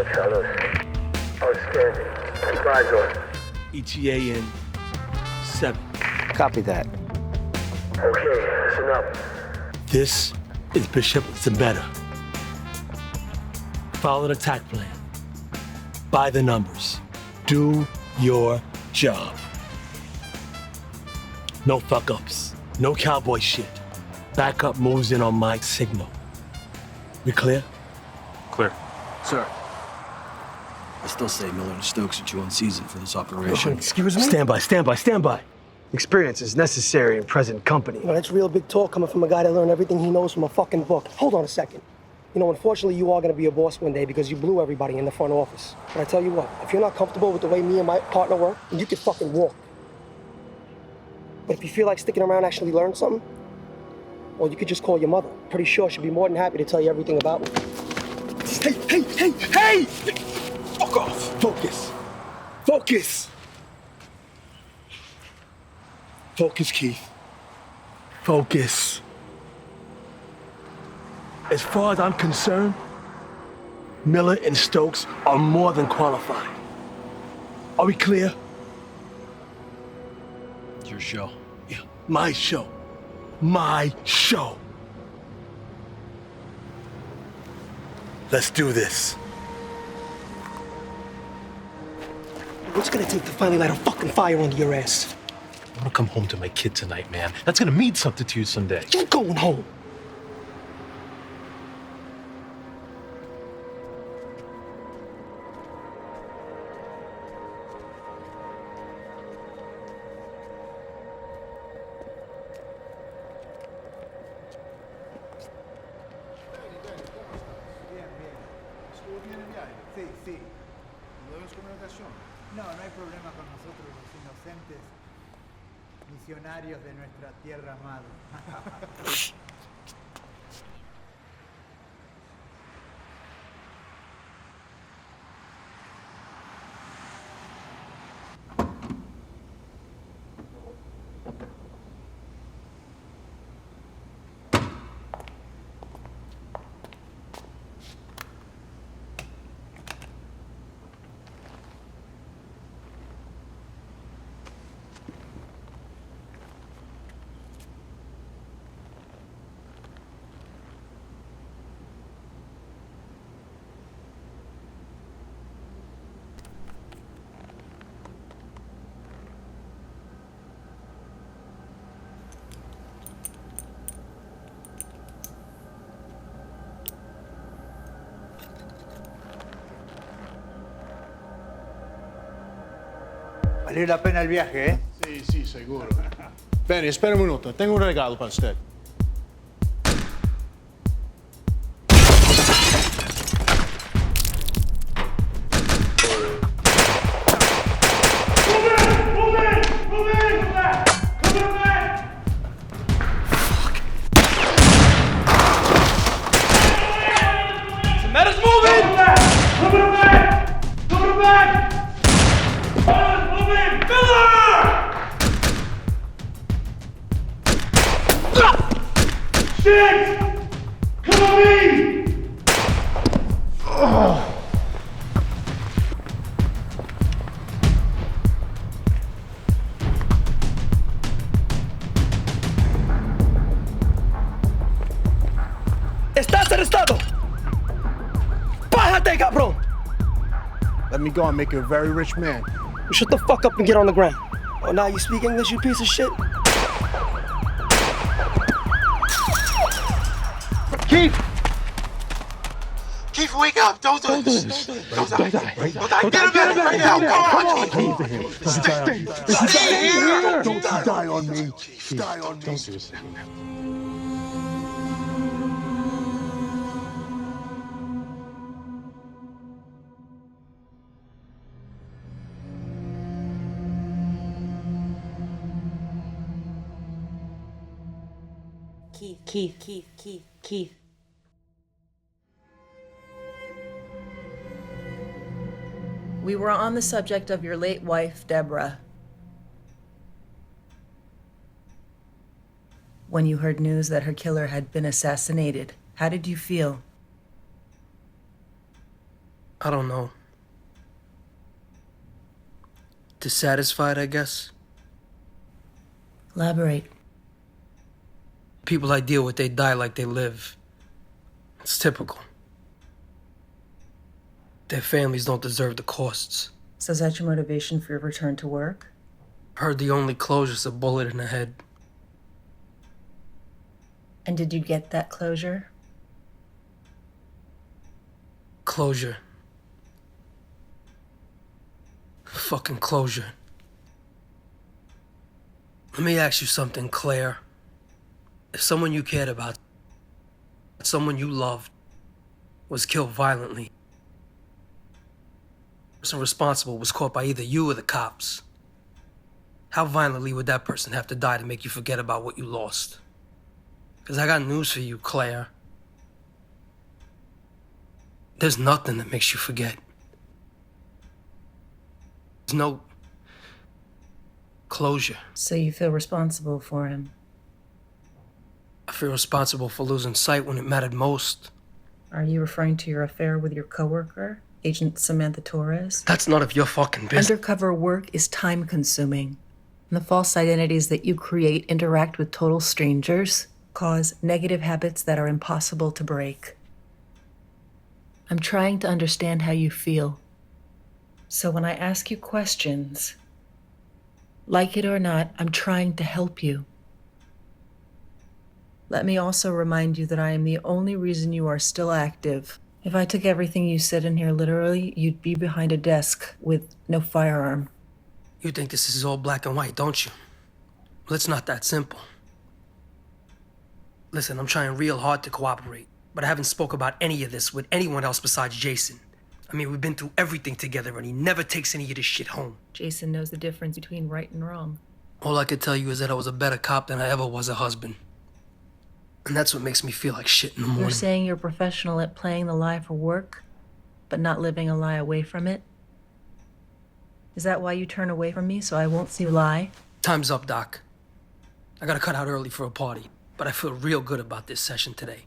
work, fellas. Outstanding. Advise on. ETA in 7. Copy that. Okay, listen up. This is Bishop Zambetta. Follow the attack plan. By the numbers. Do your job. No fuck-ups. No cowboy shit. Backup moves in on my signal. We clear? Clear. Sir, I still say Miller and Stokes are too unseasoned for this operation. Excuse me? Stand by. Experience is necessary in present company. You know, that's real big talk coming from a guy that learned everything he knows from a fucking book. Hold on a second. You know, unfortunately, you are going to be a boss one day because you blew everybody in the front office. But I tell you what, if you're not comfortable with the way me and my partner work, then you can fucking walk. But if you feel like sticking around actually learn something, well, you could just call your mother. Pretty sure she'd be more than happy to tell you everything about me. Hey! Fuck off! Focus, Keith. Focus. As far as I'm concerned, Miller and Stokes are more than qualified. Are we clear? It's your show. Yeah, my show. Let's do this. What's it gonna take to finally light a fucking fire under your ass? I want to come home to my kid tonight, man. That's gonna mean something to you someday. You're going home. No, no hay problema con nosotros los inocentes misionarios de nuestra tierra amada. Valió la pena el viaje, ¿eh? Sí, seguro. Benny, espera un minuto. Tengo un regalo para usted. ¡Estás arrestado! ¡Bájate, cabrón! Let me go and make you a very rich man. You shut the fuck up and get on the ground. Oh, now you speak English, you piece of shit? Keith! Keith, wake up! Don't do this! Don't die! Get him in right now! Come on, Keith! Stay here! Don't die on me! Die on me! Don't do this. Keith. We were on the subject of your late wife, Deborah. When you heard news that her killer had been assassinated, how did you feel? I don't know. Dissatisfied, I guess. Elaborate. People I deal with, they die like they live. It's typical. Their families don't deserve the costs. So is that your motivation for your return to work? Heard the only closure's a bullet in the head. And did you get that closure? Closure. Fucking closure. Let me ask you something, Claire. If someone you cared about, someone you loved, was killed violently, the person responsible was caught by either you or the cops, how violently would that person have to die to make you forget about what you lost? Because I got news for you, Claire. There's nothing that makes you forget. There's no closure. So you feel responsible for him? I feel responsible for losing sight when it mattered most. Are you referring to your affair with your coworker, Agent Samantha Torres? That's none of your fucking business. Undercover work is time-consuming. And the false identities that you create interact with total strangers, cause negative habits that are impossible to break. I'm trying to understand how you feel. So when I ask you questions, like it or not, I'm trying to help you. Let me also remind you that I am the only reason you are still active. If I took everything you said in here literally, you'd be behind a desk with no firearm. You think this is all black and white, don't you? Well, it's not that simple. Listen, I'm trying real hard to cooperate, but I haven't spoke about any of this with anyone else besides Jason. I mean, we've been through everything together, and he never takes any of this shit home. Jason knows the difference between right and wrong. All I could tell you is that I was a better cop than I ever was a husband. And that's what makes me feel like shit in the morning. You're saying you're professional at playing the lie for work, but not living a lie away from it? Is that why you turn away from me, so I won't see lie? Time's up, Doc. I gotta cut out early for a party, but I feel real good about this session today.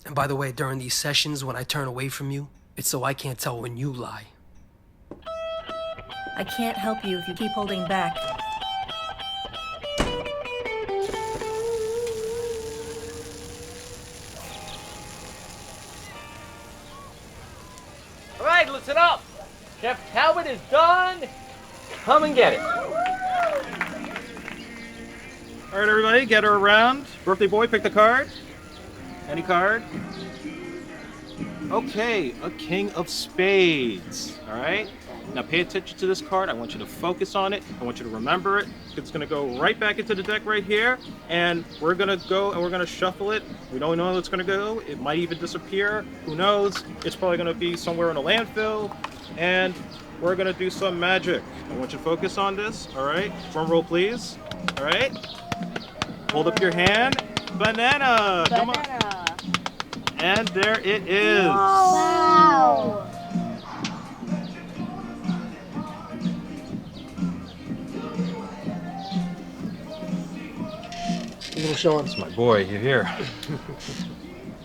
And by the way, during these sessions, when I turn away from you, it's so I can't tell when you lie. I can't help you if you keep holding back. All right, listen up. Chef Talbot is done. Come and get it. All right, everybody, gather around. Birthday boy, pick the card. Any card? Okay, a king of spades. All right. Now pay attention to this card. I want you to focus on it. I want you to remember it. It's gonna go right back into the deck right here, and we're gonna go and we're gonna shuffle it. We don't know where it's gonna go. It might even disappear. Who knows? It's probably gonna be somewhere in a landfill, and we're gonna do some magic. I want you to focus on this. All right. Drum roll, please. All right. Hold up your hand. Banana. Come on. And there it is. Wow. Little Sean. It's my boy. You're here.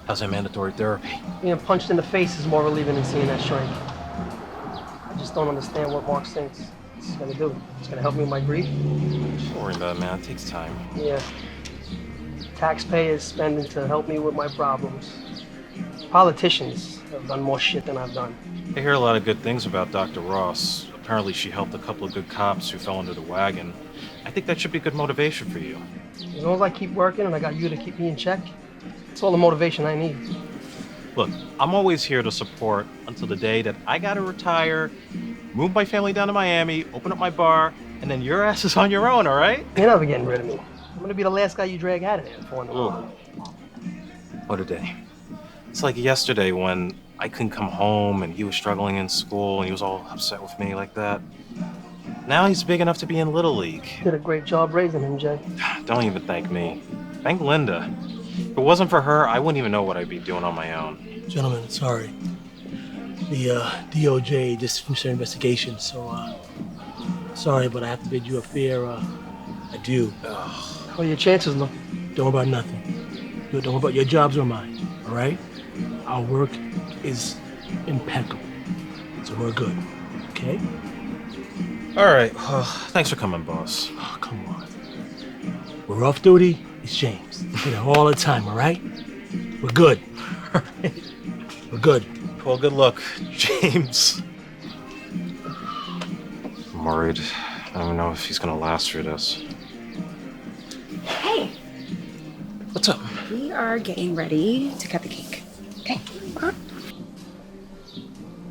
How's that mandatory therapy? Being punched in the face is more relieving than seeing that shrink. I just don't understand what Mark thinks it's gonna do. It's gonna help me with my grief? Don't worry about it, man. It takes time. Yeah. Taxpayers spending to help me with my problems. Politicians have done more shit than I've done. I hear a lot of good things about Dr. Ross. Apparently she helped a couple of good cops who fell under the wagon. I think that should be good motivation for you. As long as I keep working and I got you to keep me in check, it's all the motivation I need. Look, I'm always here to support until the day that I gotta retire, move my family down to Miami, open up my bar, and then your ass is on your own, all right? You're never getting rid of me. I'm gonna be the last guy you drag out of there for in the morning. What a day. It's like yesterday when I couldn't come home and he was struggling in school and he was all upset with me like that. Now he's big enough to be in Little League. You did a great job raising him, Jay. Don't even thank me. Thank Linda. If it wasn't for her, I wouldn't even know what I'd be doing on my own. Gentlemen, sorry. The DOJ just finished their investigation, so sorry, but I have to bid you a fair adieu. How are your chances look? Don't worry about nothing. Don't worry about your jobs or mine, all right? Our work is impeccable. So we're good, okay? All right. Well, thanks for coming, boss. Oh, come on. We're off duty. It's James. You know, all the time, all right? We're good. We're good. Well, good luck, James. I'm worried. I don't know if he's gonna last through this. Hey, What's up? we are getting ready to cut the cake. Okay.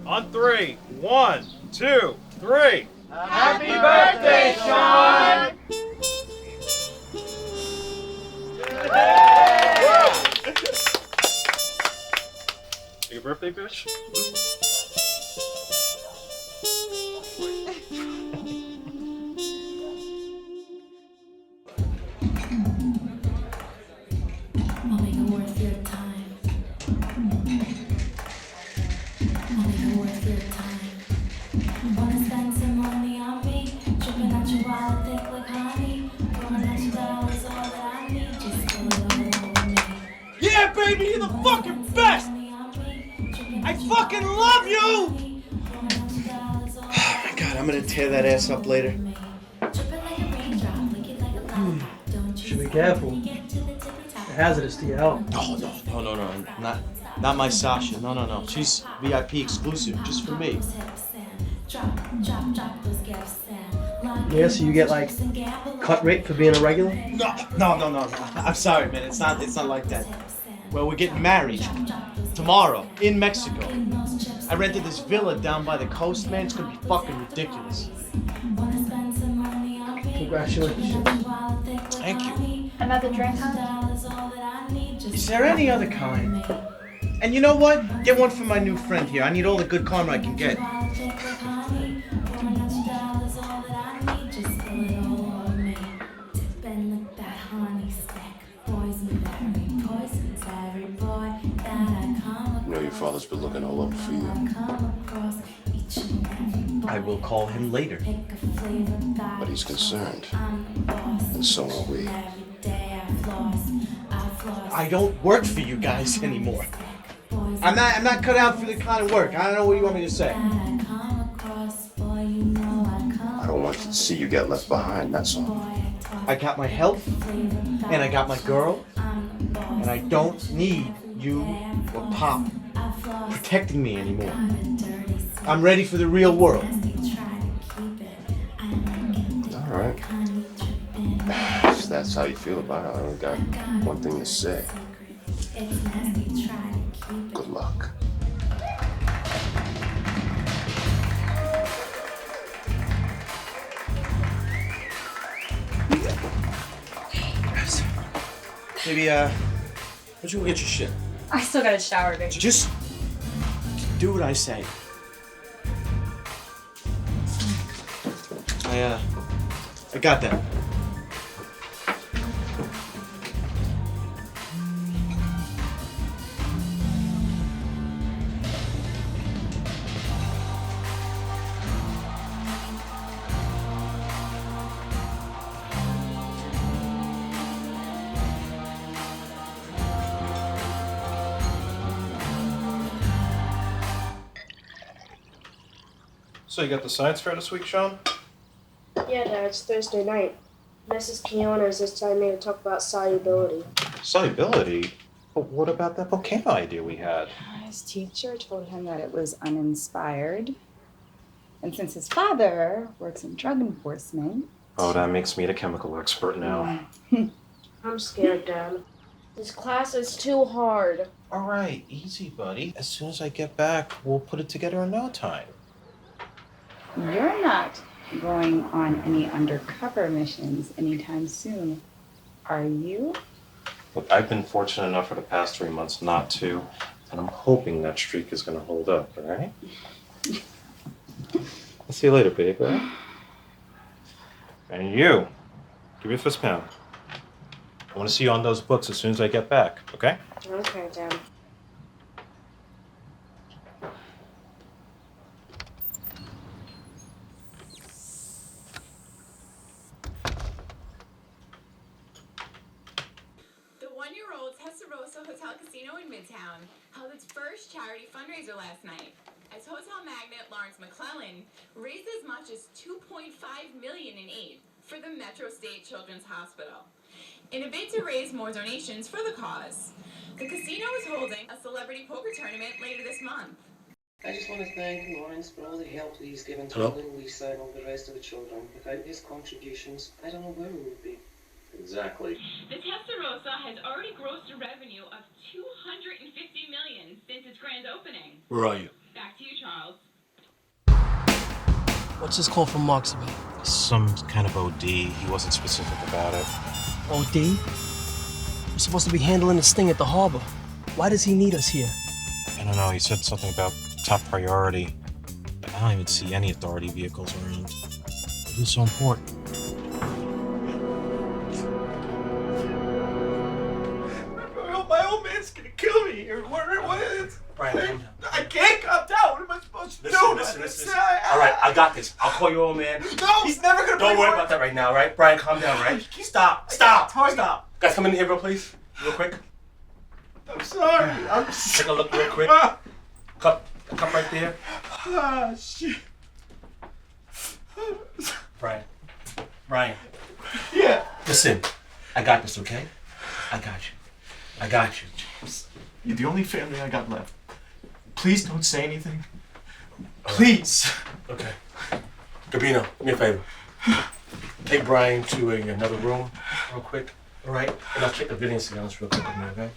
On 3. 1, 2, 3. Happy birthday, Sean! Your birthday, bitch? I'll make it worth your time. I'll make it worth your time. Wanna spend some money on me? Tripping out your wallet, thick like honey. Throwing at your dollars, all that I need. Just pull it all over me. Yeah, baby, you're the fucking best! I fucking love you! Oh my god, I'm gonna tear that ass up later. Should be careful. Hazardous to your health. No. Not my Sasha. No. She's VIP exclusive, just for me. Yeah, so you get like cut rate for being a regular? No. I'm sorry, man. It's not like that. Well, we're getting married tomorrow in Mexico. I rented this villa down by the coast, man. It's gonna be fucking ridiculous. Congratulations. Thank you. Another drink, huh? Is there any other kind? And you know what? Get one for my new friend here. I need all the good karma I can get. You know your father's been looking all over for you. I will call him later. But he's concerned. And so are we. I don't work for you guys anymore. I'm not cut out for the kind of work. I don't know what you want me to say. I don't want to see you get left behind, that's all. I got my health, and I got my girl, and I don't need you or Pop protecting me anymore. I'm ready for the real world. All right. If that's how you feel about it, I only got one thing to say. Good luck. Maybe, why don't you go get your shit? I still got a shower, baby. Just do what I say. I got that. So you got the science fair this week, Sean? Yeah, Dad, it's Thursday night. Mrs. Quinones has time me to talk about solubility. Solubility? But what about that volcano idea we had? His teacher told him that it was uninspired. And since his father works in drug enforcement... Oh, that makes me the chemical expert now. I'm scared, Dad. This class is too hard. All right, easy, buddy. As soon as I get back, we'll put it together in no time. You're not going on any undercover missions anytime soon, are you? Look, I've been fortunate enough for the past 3 months not to, and I'm hoping that streak is going to hold up, all right? I'll see you later, babe, all right? And you, give me a fist pound. I want to see you on those books as soon as I get back, okay? Okay, Dad. Testarossa Hotel Casino in Midtown held its first charity fundraiser last night. as hotel magnate Lawrence McClellan raised as much as $2.5 million in aid for the Metro State Children's Hospital in a bid to raise more donations for the cause. The casino is holding a celebrity poker tournament later this month. I just want to thank Lawrence for all the help that he's given to Hello? little Lisa and all the rest of the children. Without his contributions, I don't know where we would be. Exactly. The Testarossa has already grossed a revenue of $250 million since its grand opening. Where are you? Back to you, Charles. What's this call from Marks about? Some kind of OD. He wasn't specific about it. OD? We're supposed to be handling this thing at the harbor. Why does he need us here? I don't know. He said something about top priority. I don't even see any authority vehicles around. It was so important. My old man's gonna kill me here. What is? Brian, I can't calm down. What am I supposed to do? Listen. All right, I got this. I'll call your old man. No, he's never gonna. Don't worry about that right now, all right? Brian, calm down, right? Stop. Guys, come in here real please. Real quick. I'm sorry. Take a look real quick. Cup right there. Ah, shit. Brian. Yeah. Listen, I got this, okay? I got you. You're the only family I got left. Please don't say anything. Please. Okay. Gabino, do me a favor. Take Brian to another room real quick, all right? And I'll check the video surveillance real quick with me, okay?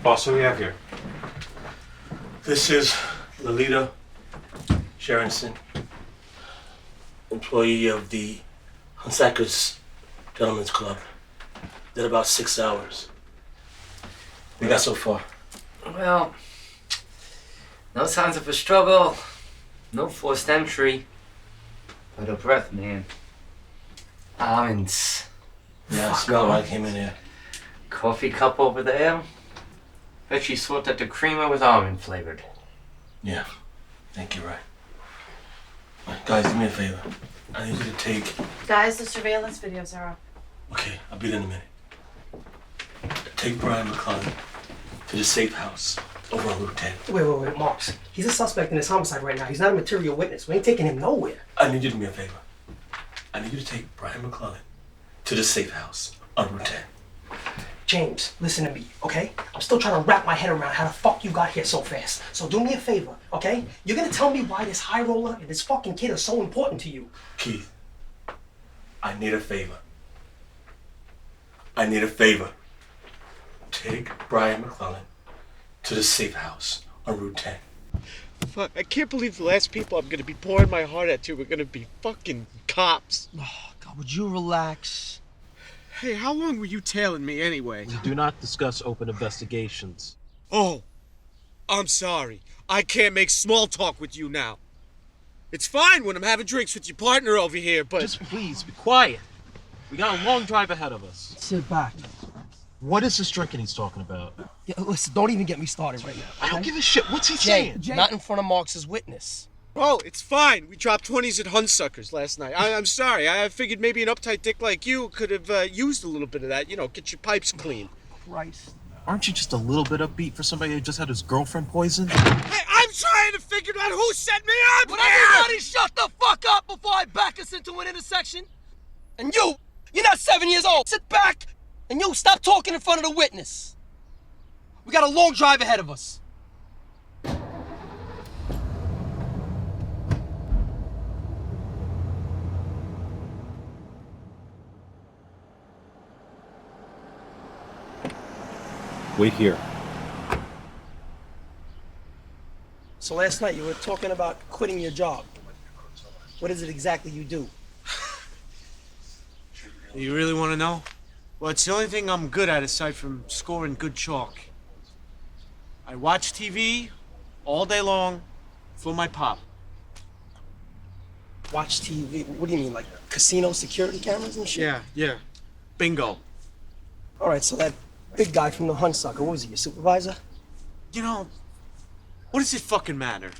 Boss, who we have here? This is Lolita Sharonson, employee of the Hunsaker's Gentlemen's Club. Did about 6 hours. We got so far. Well, no signs of a struggle, no forced entry, but a breath, man. Almonds. Yeah, I smell when I came in here. Coffee cup over there. Bet she thought that the creamer was almond flavored. Yeah, think you're right. Guys, do me a favor. I need you to take... Guys, the surveillance videos are up. Okay, I'll be there in a minute. Take Brian McClellan to the safe house over on Route 10. Wait, Marks. He's a suspect in this homicide right now. He's not a material witness. We ain't taking him nowhere. I need you to do me a favor. I need you to take Brian McClellan to the safe house on Route 10. James, listen to me, okay? I'm still trying to wrap my head around how the fuck you got here so fast. So do me a favor, okay? You're gonna tell me why this high roller and this fucking kid are so important to you. Keith, I need a favor. I need a favor. Take Brian McClellan to the safe house on Route 10. Fuck, I can't believe the last people I'm gonna be pouring my heart at to are gonna be fucking cops. Oh, God, would you relax? Hey, how long were you tailing me anyway? We do not discuss open investigations. Oh, I'm sorry. I can't make small talk with you now. It's fine when I'm having drinks with your partner over here, but... Just please, be quiet. We got a long drive ahead of us. Sit back. What is this drinking he's talking about? Yeah, listen, don't even get me started right now. I don't give a shit. What's he saying? Not in front of Marks' witness. Oh, it's fine. We dropped 20s at Hunsuckers last night. I'm sorry. I figured maybe an uptight dick like you could have used a little bit of that. You know, get your pipes clean. Christ. Aren't you just a little bit upbeat for somebody who just had his girlfriend poisoned? Hey, I'm trying to figure out who set me up Would here! everybody shut the fuck up before I back us into an intersection? And you're not 7 years old. Sit back and you stop talking in front of the witness. We got a long drive ahead of us. Wait here. So last night you were talking about quitting your job. What is it exactly you do? You really want to know? Well, it's the only thing I'm good at aside from scoring good chalk. I watch TV all day long for my pop. Watch TV? What do you mean, like casino security cameras and shit? Yeah. Bingo. All right, so that big guy from the Hunsucker, what was he, your supervisor? You know, what does it fucking matter?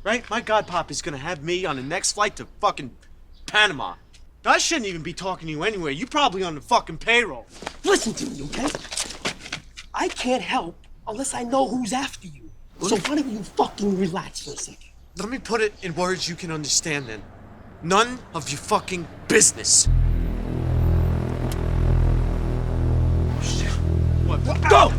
Right? My godpop is gonna have me on the next flight to fucking Panama. I shouldn't even be talking to you anyway. You're probably on the fucking payroll. Listen to me, okay? I can't help unless I know who's after you. So why don't you fucking relax for a second? Let me put it in words you can understand then. None of your fucking business. Oh, shit. What? Go!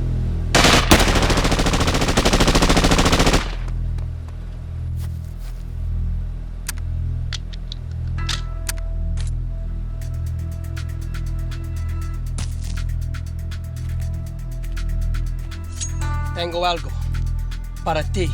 Tengo algo para ti.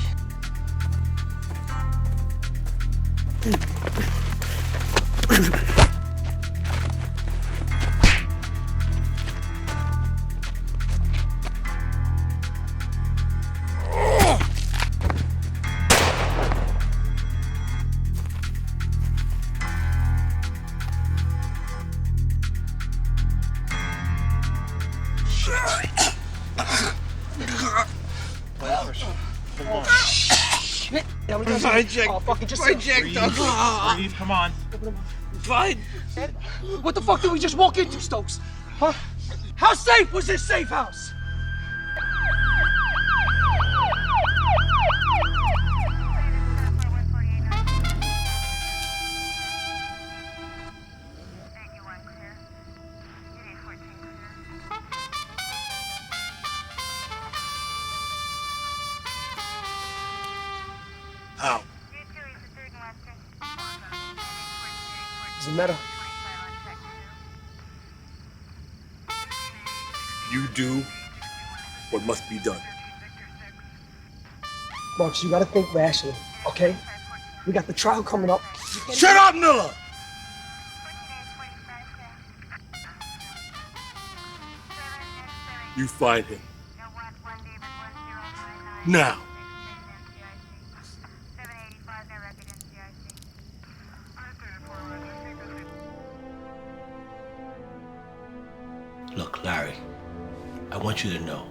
Jack. Oh, fucking just Fine, Jack. Breathe, come on. Fine. What the fuck did we just walk into, Stokes? Huh? How safe was this safe house? How? Doesn't matter. You do what must be done. Marcus, you gotta think rationally, okay? We got the trial coming up. Shut up, Miller! You find him. Now. Look, Larry, I want you to know,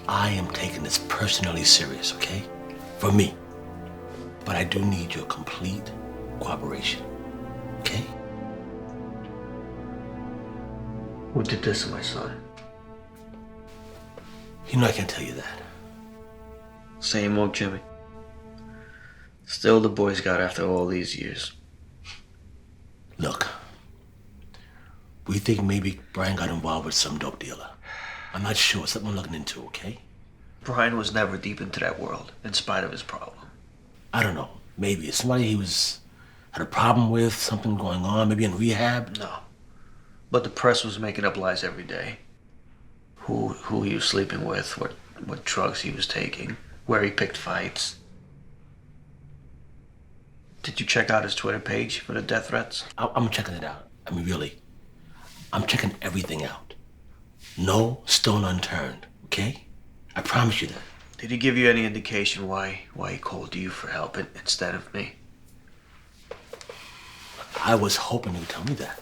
I am taking this personally serious, okay? For me. But I do need your complete cooperation, okay? Who did this to my son? You know I can't tell you that. Same old Jimmy. Still the Boy Scout after all these years. Look, we think maybe Brian got involved with some dope dealer. I'm not sure. It's something we're looking into, okay? Brian was never deep into that world, in spite of his problem. I don't know. Maybe it's somebody he had a problem with, something going on, maybe in rehab. No. But the press was making up lies every day. Who he was sleeping with, what drugs he was taking, where he picked fights. Did you check out his Twitter page for the death threats? I'm checking it out. I mean, really. I'm checking everything out. No stone unturned, okay? I promise you that. Did he give you any indication why he called you for help instead of me? I was hoping he would tell me that.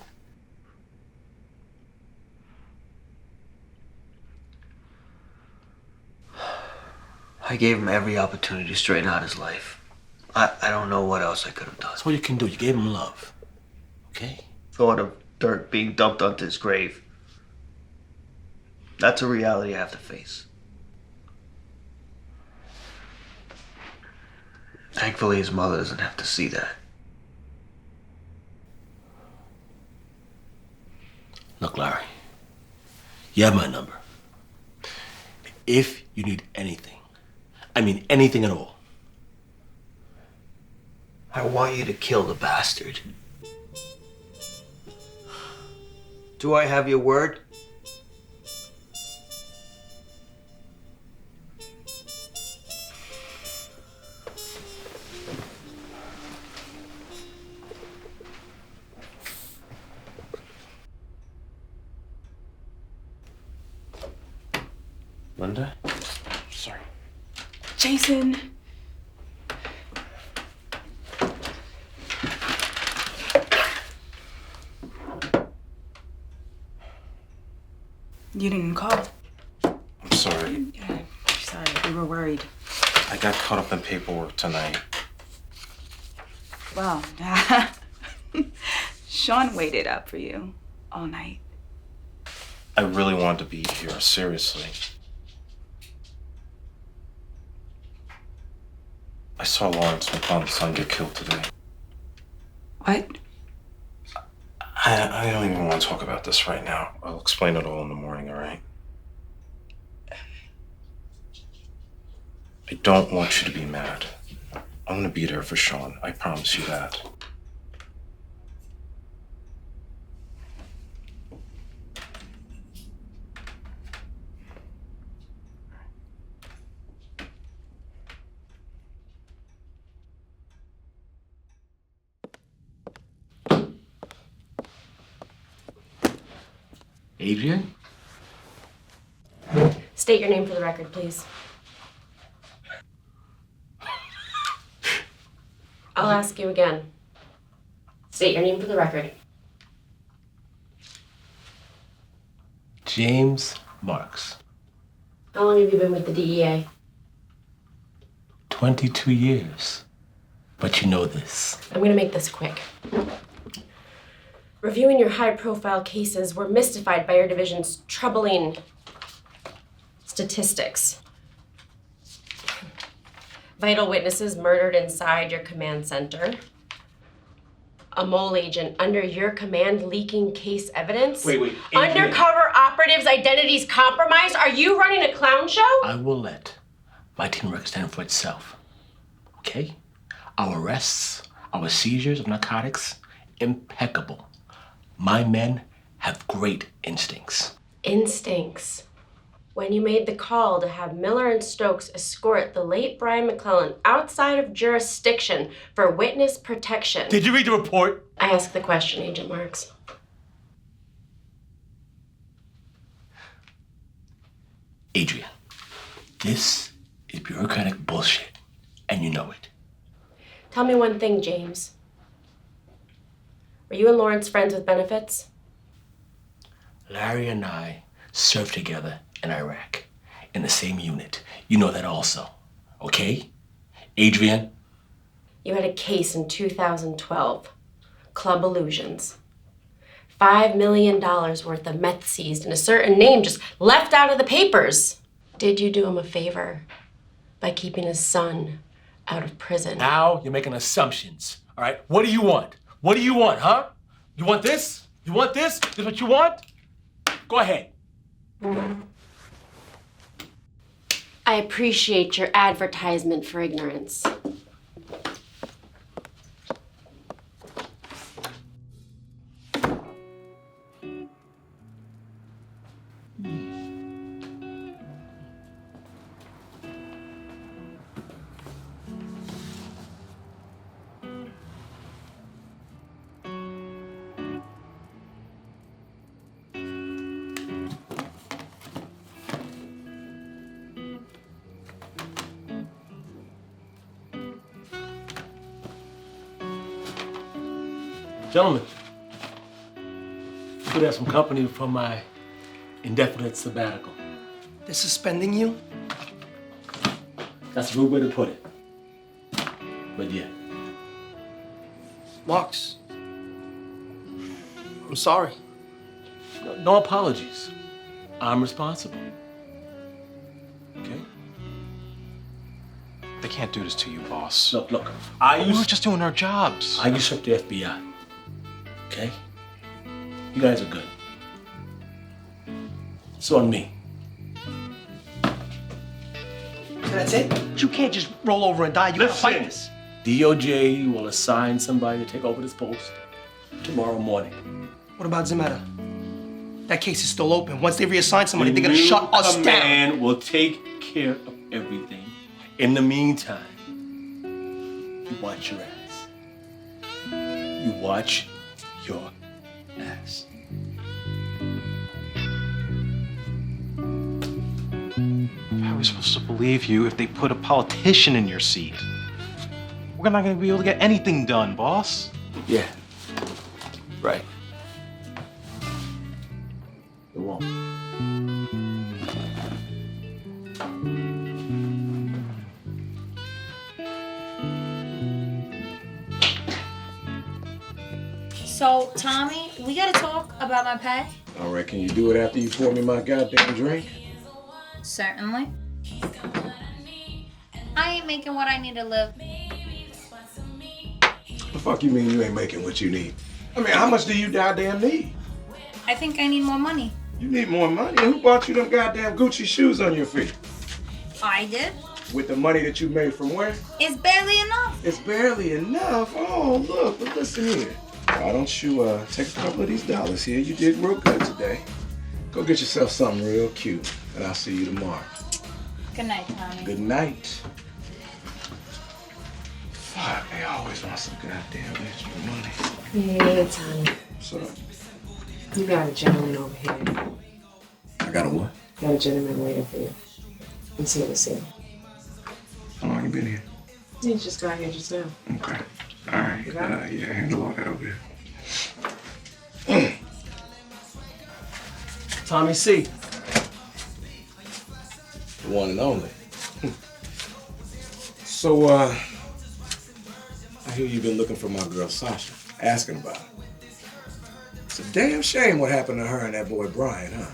I gave him every opportunity to straighten out his life. I don't know what else I could have done. That's what you can do. You gave him love, okay? Thought of dirt being dumped onto his grave. That's a reality I have to face. Thankfully, his mother doesn't have to see that. Look, Larry, you have my number. If you need anything, I mean anything at all, I want you to kill the bastard. Do I have your word? Linda? Sorry. Jason. You didn't call. I'm sorry. Sorry, we were worried. I got caught up in paperwork tonight. Well, Sean waited up for you all night. I really wanted to be here, seriously. saw Lawrence McClellan's son get killed today. What? I don't even want to talk about this right now. I'll explain it all in the morning, all right? I don't want you to be mad. I'm gonna be there for Sean. I promise you that. Adrian? State your name for the record, please. I'll ask you again. State your name for the record. James Marks. How long have you been with the DEA? 22 years. But you know this. I'm gonna make this quick. Reviewing your high-profile cases, we're mystified by your division's troubling statistics. Vital witnesses murdered inside your command center. A mole agent under your command leaking case evidence. Wait, Adrian. Undercover operatives' identities compromised. Are you running a clown show? I will let my team record stand for itself. Okay? Our arrests, our seizures of narcotics, impeccable. My men have great instincts. Instincts. When you made the call to have Miller and Stokes escort the late Brian McClellan outside of jurisdiction for witness protection. Did you read the report? I asked the question, Agent Marks. Adrian, this is bureaucratic bullshit, and you know it. Tell me one thing, James. Were you and Lawrence friends with benefits? Larry and I served together in Iraq, in the same unit. You know that also, okay? Adrian? You had a case in 2012, Club Illusions. $5 million worth of meth seized and a certain name just left out of the papers. Did you do him a favor by keeping his son out of prison? Now you're making assumptions, all right? What do you want? What do you want, huh? You want this? You want this? This is what you want? Go ahead. I appreciate your advertisement for ignorance. Gentlemen, could have some company for my indefinite sabbatical. They're suspending you? That's a good way to put it. But yeah. Marks. I'm sorry. No apologies. I'm responsible. Okay? They can't do this to you, boss. Look. We were just doing our jobs. I usurped the FBI. Okay? You guys are good. It's on me. So that's it? You can't just roll over and die. You gotta fight this. DOJ will assign somebody to take over this post tomorrow morning. What about Zemetta? That case is still open. Once they reassign somebody, they're gonna shut us down. Command will take care of everything. In the meantime, you watch your ass. You watch your ass. How are we supposed to believe you if they put a politician in your seat? We're not gonna be able to get anything done, boss. Yeah. Right. It won't. So, Tommy, we gotta talk about my pay? All right, can you do it after you pour me my goddamn drink? Certainly. I ain't making what I need to live. fuck you mean you ain't making what you need? I mean, how much do you goddamn need? I think I need more money. You need more money? Who bought you them goddamn Gucci shoes on your feet? I did. With the money that you made from where? It's barely enough. It's barely enough? Oh, look, but listen here. Why don't you take a couple of these dollars here? You did real good today. Go get yourself something real cute, and I'll see you tomorrow. Good night, Tommy. Good night. Fuck, they always want some goddamn extra money. Hey, Tommy. What's up? You got a gentleman over here. I got a what? Got a gentleman waiting for you. Let's see what it's in. How long you been here? You just got here just now. Okay. All right. Yeah, handle all that over here. Tommy C. The one and only. So, I hear you've been looking for my girl Sasha, asking about her. It's a damn shame what happened to her and that boy Brian, huh?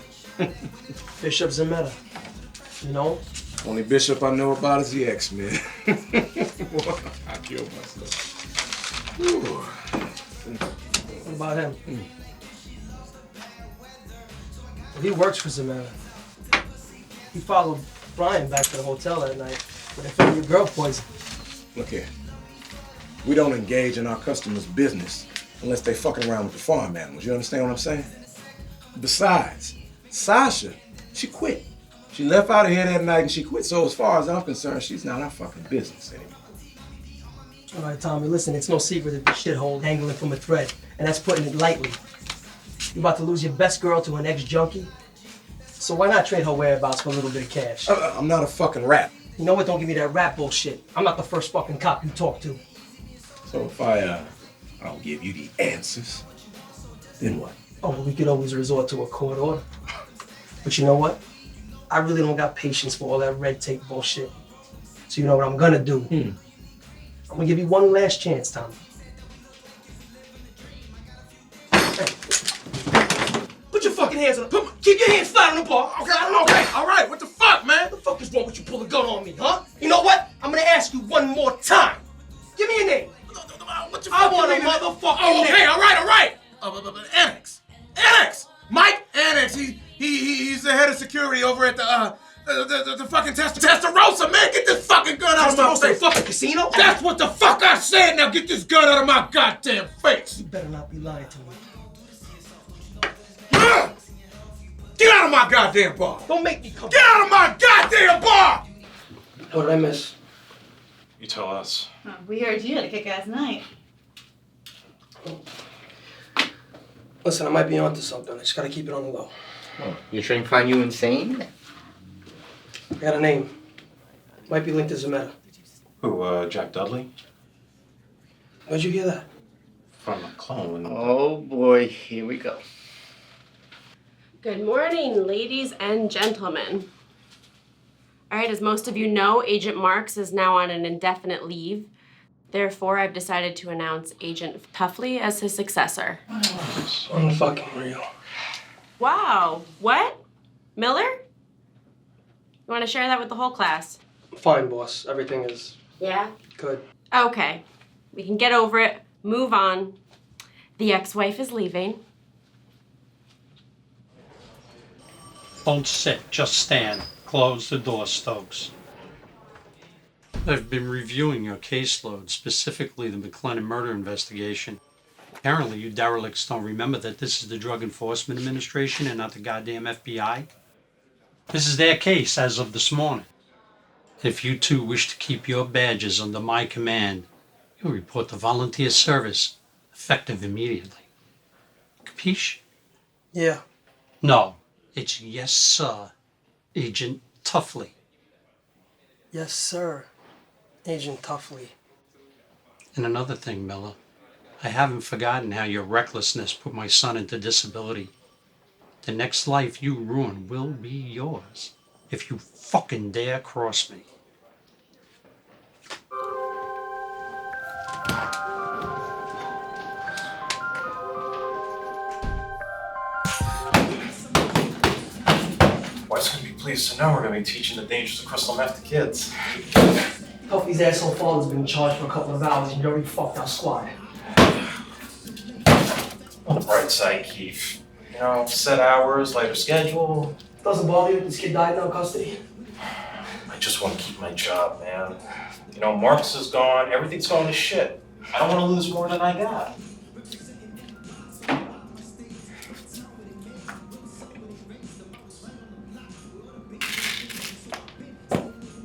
Bishop Zametta. You know? Only Bishop I know about is the X-Men. I killed myself. Ooh. What about him? Well, he works for Zametta. He followed Brian back to the hotel that night where they found your girl poison. Look here. We don't engage in our customers' business unless they fucking around with the farm animals. You understand what I'm saying? Besides, Sasha, she quit. She left out of here that night and she quit. So as far as I'm concerned, she's not our fucking business anymore. All right, Tommy, listen, it's no secret that this shithole dangling from a thread, and that's putting it lightly. You're about to lose your best girl to an ex-junkie, so why not trade her whereabouts for a little bit of cash? I'm not a fucking rat. You know what? Don't give me that rap bullshit. I'm not the first fucking cop you talk to. So if I don't give you the answers, then what? Oh, well, we could always resort to a court order. But you know what? I really don't got patience for all that red tape bullshit. So you know what I'm gonna do? I'm gonna give you one last chance, Tommy. Hey. Put your fucking hands on the... Keep your hands flat on the bar. Okay, all right. What the fuck, man? What the fuck is wrong with you pulling a gun on me, huh? You know what? I'm gonna ask you one more time. Give me your name. I want a motherfucking name. Okay, all right. Annex. Mike Annex. He's the head of security over at the fucking Testarossa, man. Get this fucking gun out of my face. Fucking casino? That's what the fuck I said. Now get this gun out of my goddamn face. You better not be lying to me. Get out of my goddamn bar. Don't make me come. Get out of my goddamn bar. What did I miss? You tell us. Oh, we heard you had a kick-ass night. Listen, I might be onto something. I just gotta keep it on the low. Oh, you're trying to find you insane? I got a name. Might be linked to Zametta. Who, Jack Dudley? Where'd you hear that? From a clone. Oh boy, here we go. Good morning, ladies and gentlemen. All right, as most of you know, Agent Marks is now on an indefinite leave. Therefore, I've decided to announce Agent Tuffley as his successor. Unfucking real. Wow. What? Miller? You want to share that with the whole class? Fine, boss. Everything is Yeah? good. Okay. We can get over it. Move on. The ex-wife is leaving. Don't sit, just stand. Close the door, Stokes. I've been reviewing your caseload, specifically the McLennan murder investigation. Apparently, you derelicts don't remember that this is the Drug Enforcement Administration and not the goddamn FBI. This is their case as of this morning. If you two wish to keep your badges under my command, you'll report to volunteer service, effective immediately. Capiche? Yeah. No, it's yes, sir, Agent Tuffley. Yes, sir. Agent Tuffley. And another thing, Miller, I haven't forgotten how your recklessness put my son into disability. The next life you ruin will be yours if you fucking dare cross me. Wife's gonna be pleased to know we're gonna be teaching the dangers of crystal meth to kids. Tuffley's asshole father's been in charge for a couple of hours and you already fucked our squad. On the bright side, Keith. You know, set hours, lighter schedule. Doesn't bother you that this kid died in custody? I just want to keep my job, man. You know, Marcus is gone, everything's going to shit. I don't want to lose more than I got.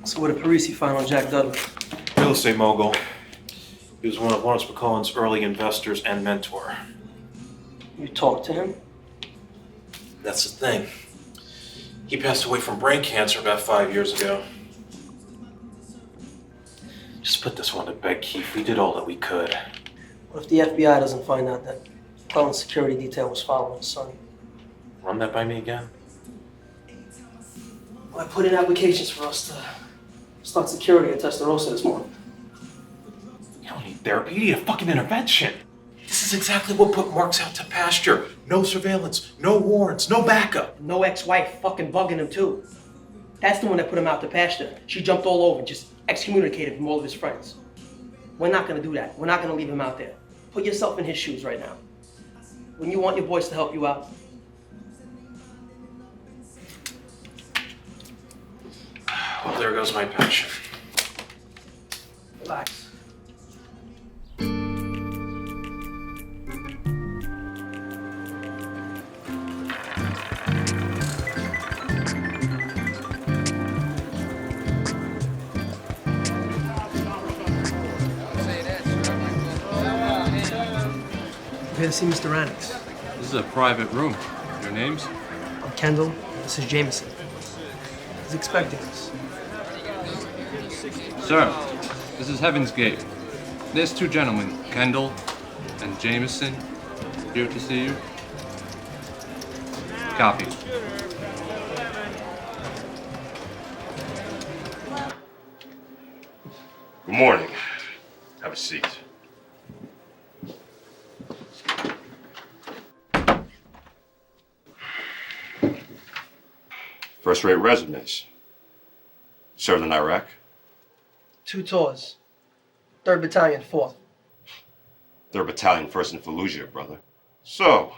So what did Parisi find on Jack Dudley? Real estate mogul. He was one of Lawrence McCullen's early investors and mentor. You talked to him? That's the thing. He passed away from brain cancer about 5 years ago. Just put this one to bed, Keith. We did all that we could. What if the FBI doesn't find out that McClellan's security detail was following his son? Run that by me again? Well, I put in applications for us to start security at Testarossa this morning. You don't need therapy, you need a fucking intervention. This is exactly what put Marks out to pasture. No surveillance, no warrants, no backup. No ex-wife fucking bugging him too. That's the one that put him out to pasture. She jumped all over and just excommunicated from all of his friends. We're not gonna do that. We're not gonna leave him out there. Put yourself in his shoes right now. When you want your boys to help you out. Well, there goes my passion. Relax. I'm here to see Mr. Annex. This is a private room. Your names? I'm Kendall. This is Jameson. He's expecting us. Sir, this is Heaven's Gate. There's two gentlemen, Kendall and Jameson, here to see you. Copy. Good morning. Have a seat. First-rate resumes. Served in Iraq? 2 tours. 3rd Battalion, 4th. 3rd Battalion, 1st in Fallujah, brother. So,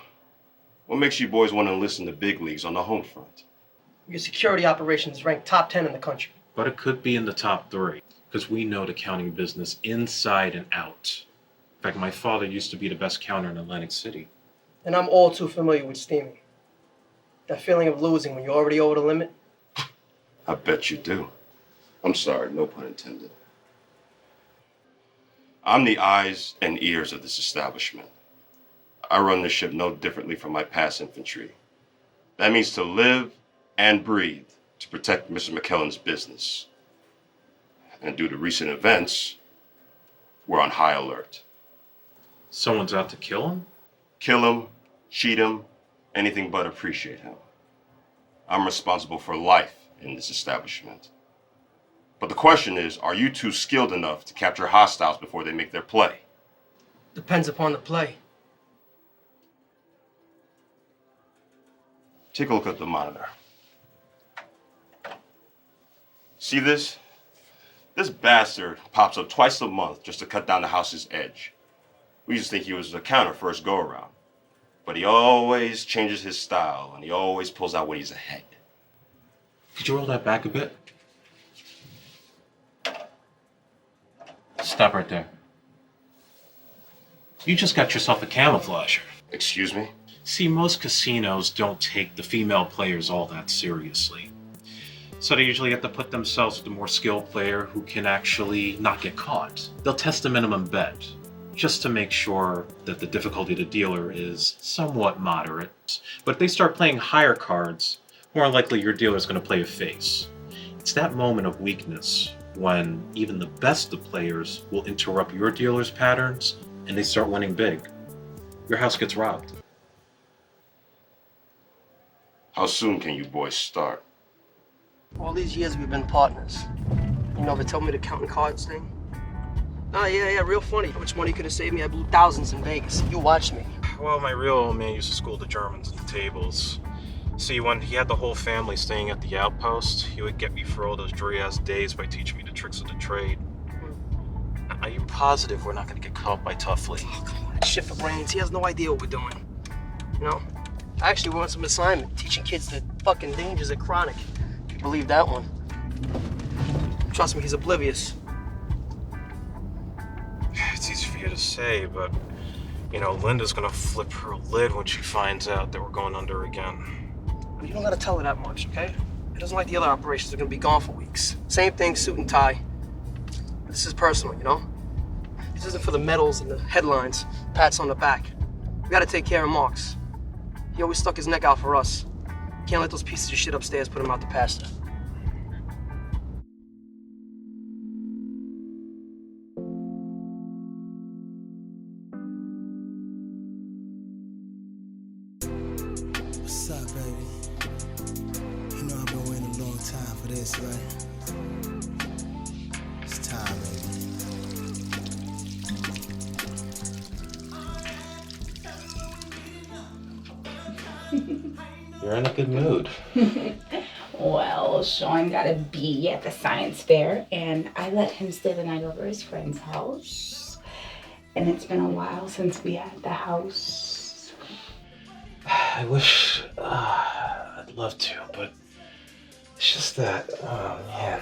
what makes you boys want to enlist in the big leagues on the home front? Your security operations rank top 10 in the country. But it could be in the top 3, because we know the counting business inside and out. In fact, my father used to be the best counter in Atlantic City. And I'm all too familiar with steaming. That feeling of losing when you're already over the limit. I bet you do. I'm sorry, no pun intended. I'm the eyes and ears of this establishment. I run the ship no differently from my past infantry. That means to live and breathe to protect Mr. McKellen's business. And due to recent events, we're on high alert. Someone's out to kill him? Kill him, cheat him, anything but appreciate him. I'm responsible for life in this establishment. But the question is, are you two skilled enough to capture hostiles before they make their play? Depends upon the play. Take a look at the monitor. See this? This bastard pops up twice a month just to cut down the house's edge. We used to think he was a counter first go-around. But he always changes his style, and he always pulls out when he's ahead. Could you roll that back a bit? Stop right there. You just got yourself a camouflager. Excuse me? See, most casinos don't take the female players all that seriously. So they usually have to put themselves with the more skilled player who can actually not get caught. They'll test the minimum bet, just to make sure that the difficulty of the dealer is somewhat moderate. But if they start playing higher cards, more likely your dealer is going to play a face. It's that moment of weakness when even the best of players will interrupt your dealer's patterns and they start winning big. Your house gets robbed. How soon can you boys start? All these years we've been partners. You never tell me the counting cards thing? Oh, yeah, real funny. How much money could have saved me? I blew thousands in Vegas. You watched me. Well, my real old man used to school the Germans at the tables. See, when he had the whole family staying at the outpost, he would get me for all those dreary-ass days by teaching me the tricks of the trade. Are you positive we're not going to get caught by Tuffley? Oh, come on. Shit for brains. He has no idea what we're doing. You know, I actually want some assignment teaching kids the fucking dangers of chronic. If you believe that one. Trust me, he's oblivious. It's easy for you to say, but, you know, Linda's gonna flip her lid when she finds out that we're going under again. You don't gotta tell her that much, okay? It doesn't like the other operations are gonna be gone for weeks. Same thing, suit and tie. This is personal, you know? This isn't for the medals and the headlines, pats on the back. We gotta take care of Marks. He always stuck his neck out for us. Can't let those pieces of shit upstairs put him out to pasture. What's up, baby? You know I've been waiting a long time for this, right? It's time, baby. You're in a good mood. Well, Sean got a B at the science fair, and I let him stay the night over at his friend's house. And it's been a while since we had the house. I wish I'd love to, but it's just that, oh man.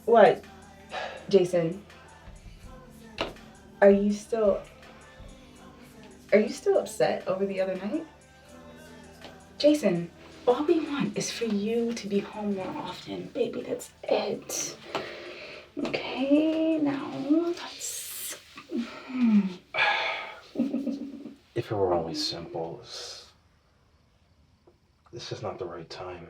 What? Jason? Are you still upset over the other night? Jason, all we want is for you to be home more often. Baby, that's it. Okay, now let's... If it were only simple, this is not the right time.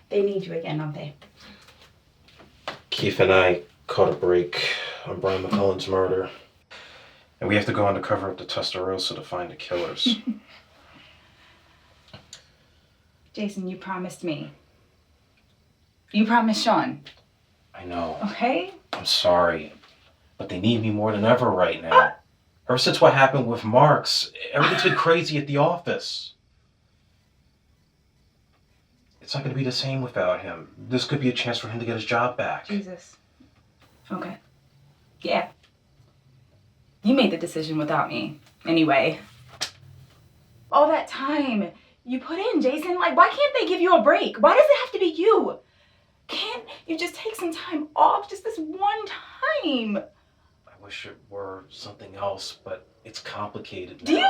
They need you again, don't they? Keith and I caught a break on Brian McCullen's murder. And we have to go on to cover up the Testarossa to find the killers. Jason, you promised me. You promised Sean. I know. Okay? I'm sorry. But they need me more than ever right now. Ever since what happened with Marks, everything's been crazy at the office. It's not going to be the same without him. This could be a chance for him to get his job back. Jesus. Okay. Yeah. You made the decision without me. Anyway. All that time you put in, Jason, like, why can't they give you a break? Why does it have to be you? Can't you just take some time off just this one time? I wish it were something else, but it's complicated now.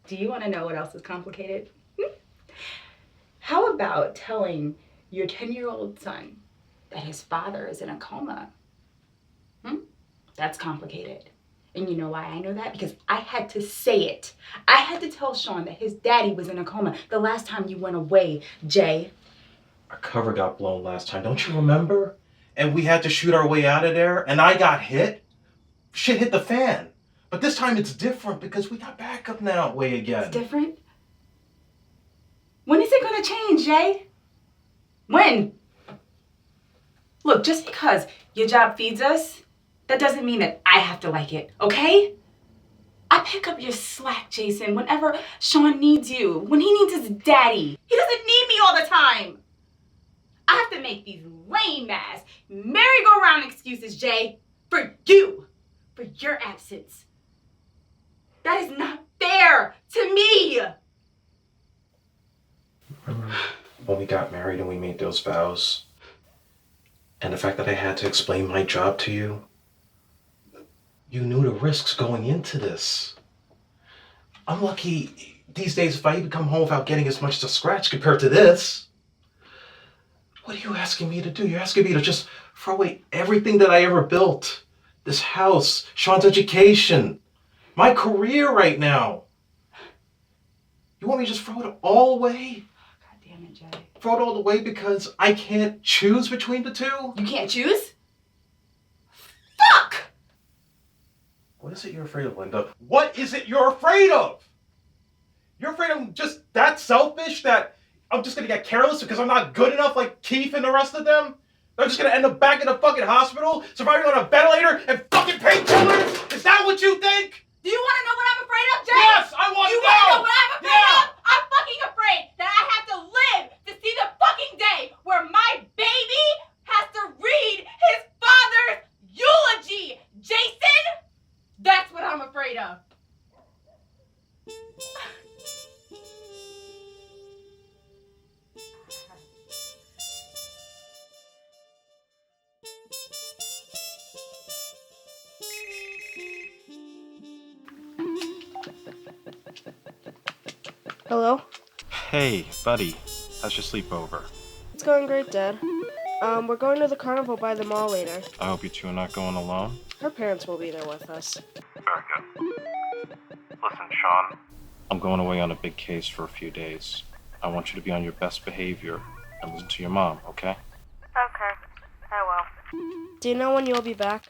Do you want to know what else is complicated? How about telling your 10-year-old son that his father is in a coma? That's complicated. And you know why I know that? Because I had to say it. I had to tell Sean that his daddy was in a coma the last time you went away, Jay. Our cover got blown last time, don't you remember? And we had to shoot our way out of there, and I got hit. Shit hit the fan. But this time it's different because we got backup now way again. It's different? When is it gonna change, Jay? When? Look, just because your job feeds us, that doesn't mean that I have to like it, okay? I pick up your slack, Jason, whenever Sean needs you, when he needs his daddy. He doesn't need me all the time. I have to make these lame-ass, merry-go-round excuses, Jay, for you, for your absence. That is not fair to me. Remember when we got married and we made those vows? And the fact that I had to explain my job to you? You knew the risks going into this. I'm lucky these days if I even come home without getting as much as a scratch compared to this. What are you asking me to do? You're asking me to just throw away everything that I ever built. This house, Sean's education, my career right now. You want me to just throw it all away? God damn it, Jay. Throw it all away because I can't choose between the two? You can't choose? Fuck! What is it you're afraid of, Linda? What is it you're afraid of? You're afraid I'm just that selfish that I'm just gonna get careless because I'm not good enough like Keith and the rest of them? I'm just gonna end up back in the fucking hospital, surviving on a ventilator and fucking painkillers? Is that what you think? Do you want to know what I'm afraid of, Jay? Yes, I want to know! You want to know what I'm afraid of? Hello? Hey, buddy. How's your sleepover? It's going great, Dad. We're going to the carnival by the mall later. I hope you two are not going alone. Her parents will be there with us. Very good. Listen, Sean. I'm going away on a big case for a few days. I want you to be on your best behavior and listen to your mom, okay? Okay, I will. Do you know when you'll be back?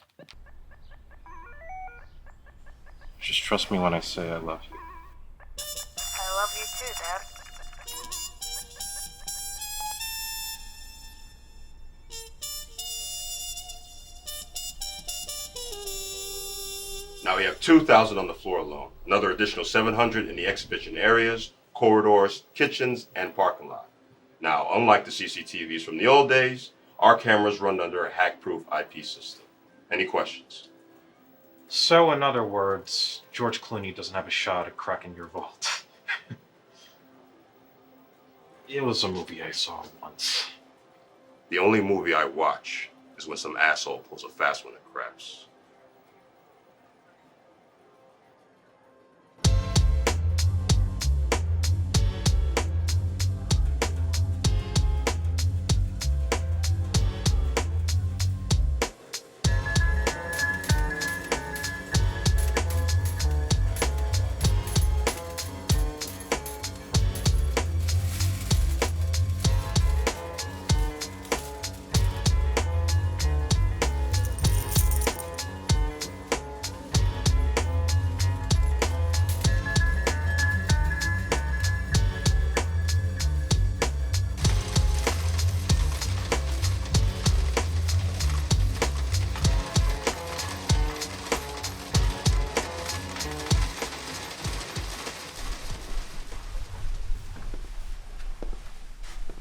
Just trust me when I say I love you. I love you too, Dad. Now we have 2,000 on the floor alone. Another additional 700 in the exhibition areas, corridors, kitchens, and parking lot. Now, unlike the CCTVs from the old days, our cameras run under a hack-proof IP system. Any questions? So, in other words, George Clooney doesn't have a shot at cracking your vault. It was a movie I saw once. The only movie I watch is when some asshole pulls a fast one at craps.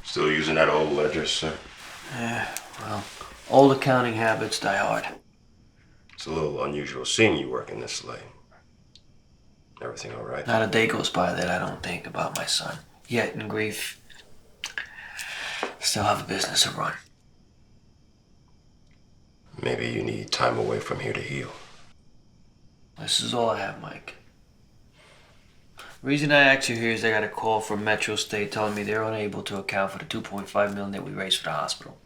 Still using that old ledger, sir? Well, old accounting habits die hard. It's a little unusual seeing you working this late. Everything all right? Not a day goes by that I don't think about my son. Yet, in grief, still have a business to run. Maybe you need time away from here to heal. This is all I have, Mike. The reason I asked you here is I got a call from Metro State telling me they're unable to account for the $2.5 million that we raised for the hospital.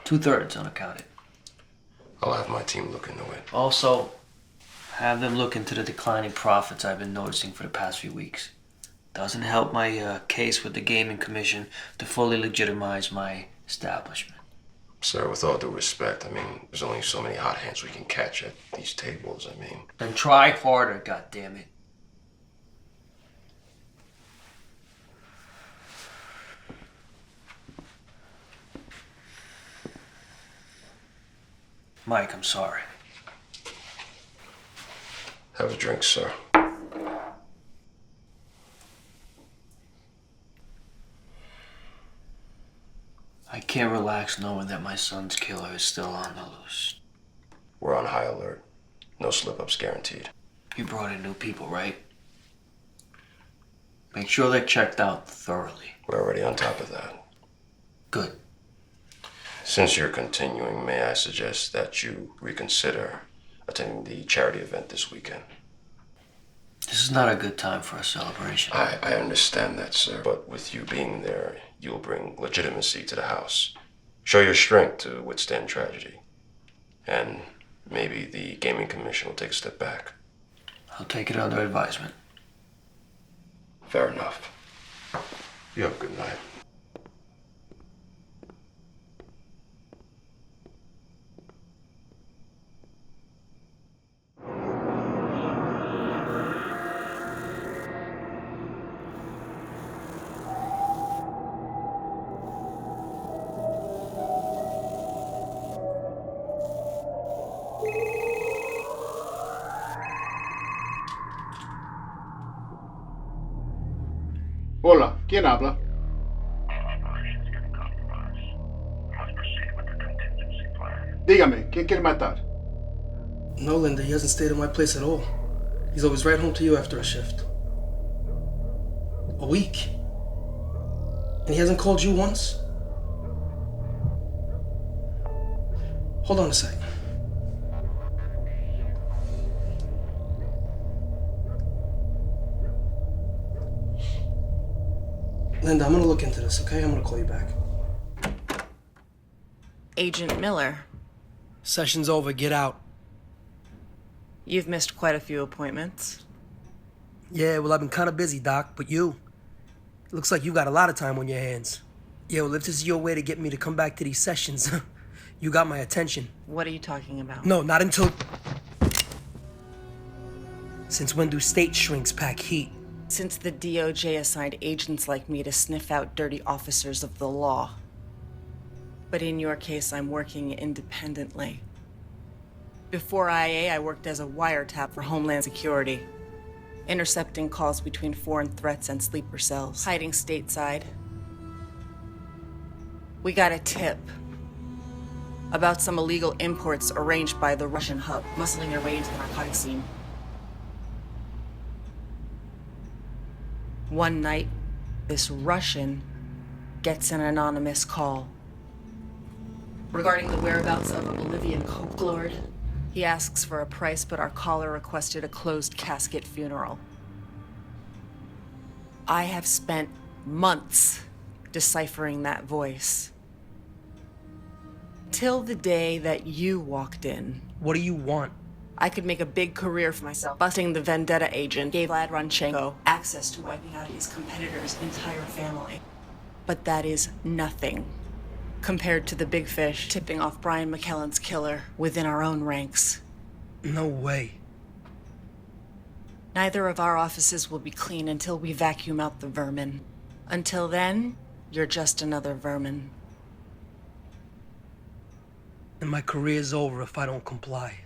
2/3 unaccounted. I'll have my team look into it. Also, have them look into the declining profits I've been noticing for the past few weeks. Doesn't help my case with the Gaming Commission to fully legitimize my establishment. Sir, with all due respect, there's only so many hot hands we can catch at these tables, Then try harder, goddammit. Mike, I'm sorry. Have a drink, sir. I can't relax knowing that my son's killer is still on the loose. We're on high alert. No slip-ups guaranteed. You brought in new people, right? Make sure they're checked out thoroughly. We're already on top of that. Good. Since you're continuing, may I suggest that you reconsider attending the charity event this weekend? This is not a good time for a celebration. I understand that, sir. But with you being there, you'll bring legitimacy to the house. Show your strength to withstand tragedy. And maybe the Gaming Commission will take a step back. I'll take it under advisement. Fair enough. You have a good night. Hola, ¿quién habla? Dígame, ¿quién quiere matar? No, Linda, he hasn't stayed at my place at all. He's always right home to you after a shift. A week. And he hasn't called you once? Hold on a sec. Linda, I'm gonna look into this, okay? I'm gonna call you back. Agent Miller, Session's over, get out. you've missed quite a few appointments. Yeah, well, I've been kind of busy, Doc, but you? It looks like you got a lot of time on your hands. Yeah, well, if this is your way to get me to come back to these sessions, you got my attention. What are you talking about? No, not until... Since when do state shrinks pack heat? Since the DOJ assigned agents like me to sniff out dirty officers of the law. But in your case, I'm working independently. Before IA, I worked as a wiretap for Homeland Security, intercepting calls between foreign threats and sleeper cells, hiding stateside. We got a tip about some illegal imports arranged by the Russian hub, muscling their way into the narcotic scene. One night, this Russian gets an anonymous call regarding the whereabouts of a Bolivian coke lord. He asks for a price, but our caller requested a closed casket funeral. I have spent months deciphering that voice. Till the day that you walked in. What do you want? I could make a big career for myself. Busting the vendetta agent gave Vlad Ronchenko access to wiping out his competitor's entire family. But that is nothing compared to the big fish tipping off Brian McKellen's killer within our own ranks. No way. Neither of our offices will be clean until we vacuum out the vermin. Until then, you're just another vermin. And my career's over if I don't comply.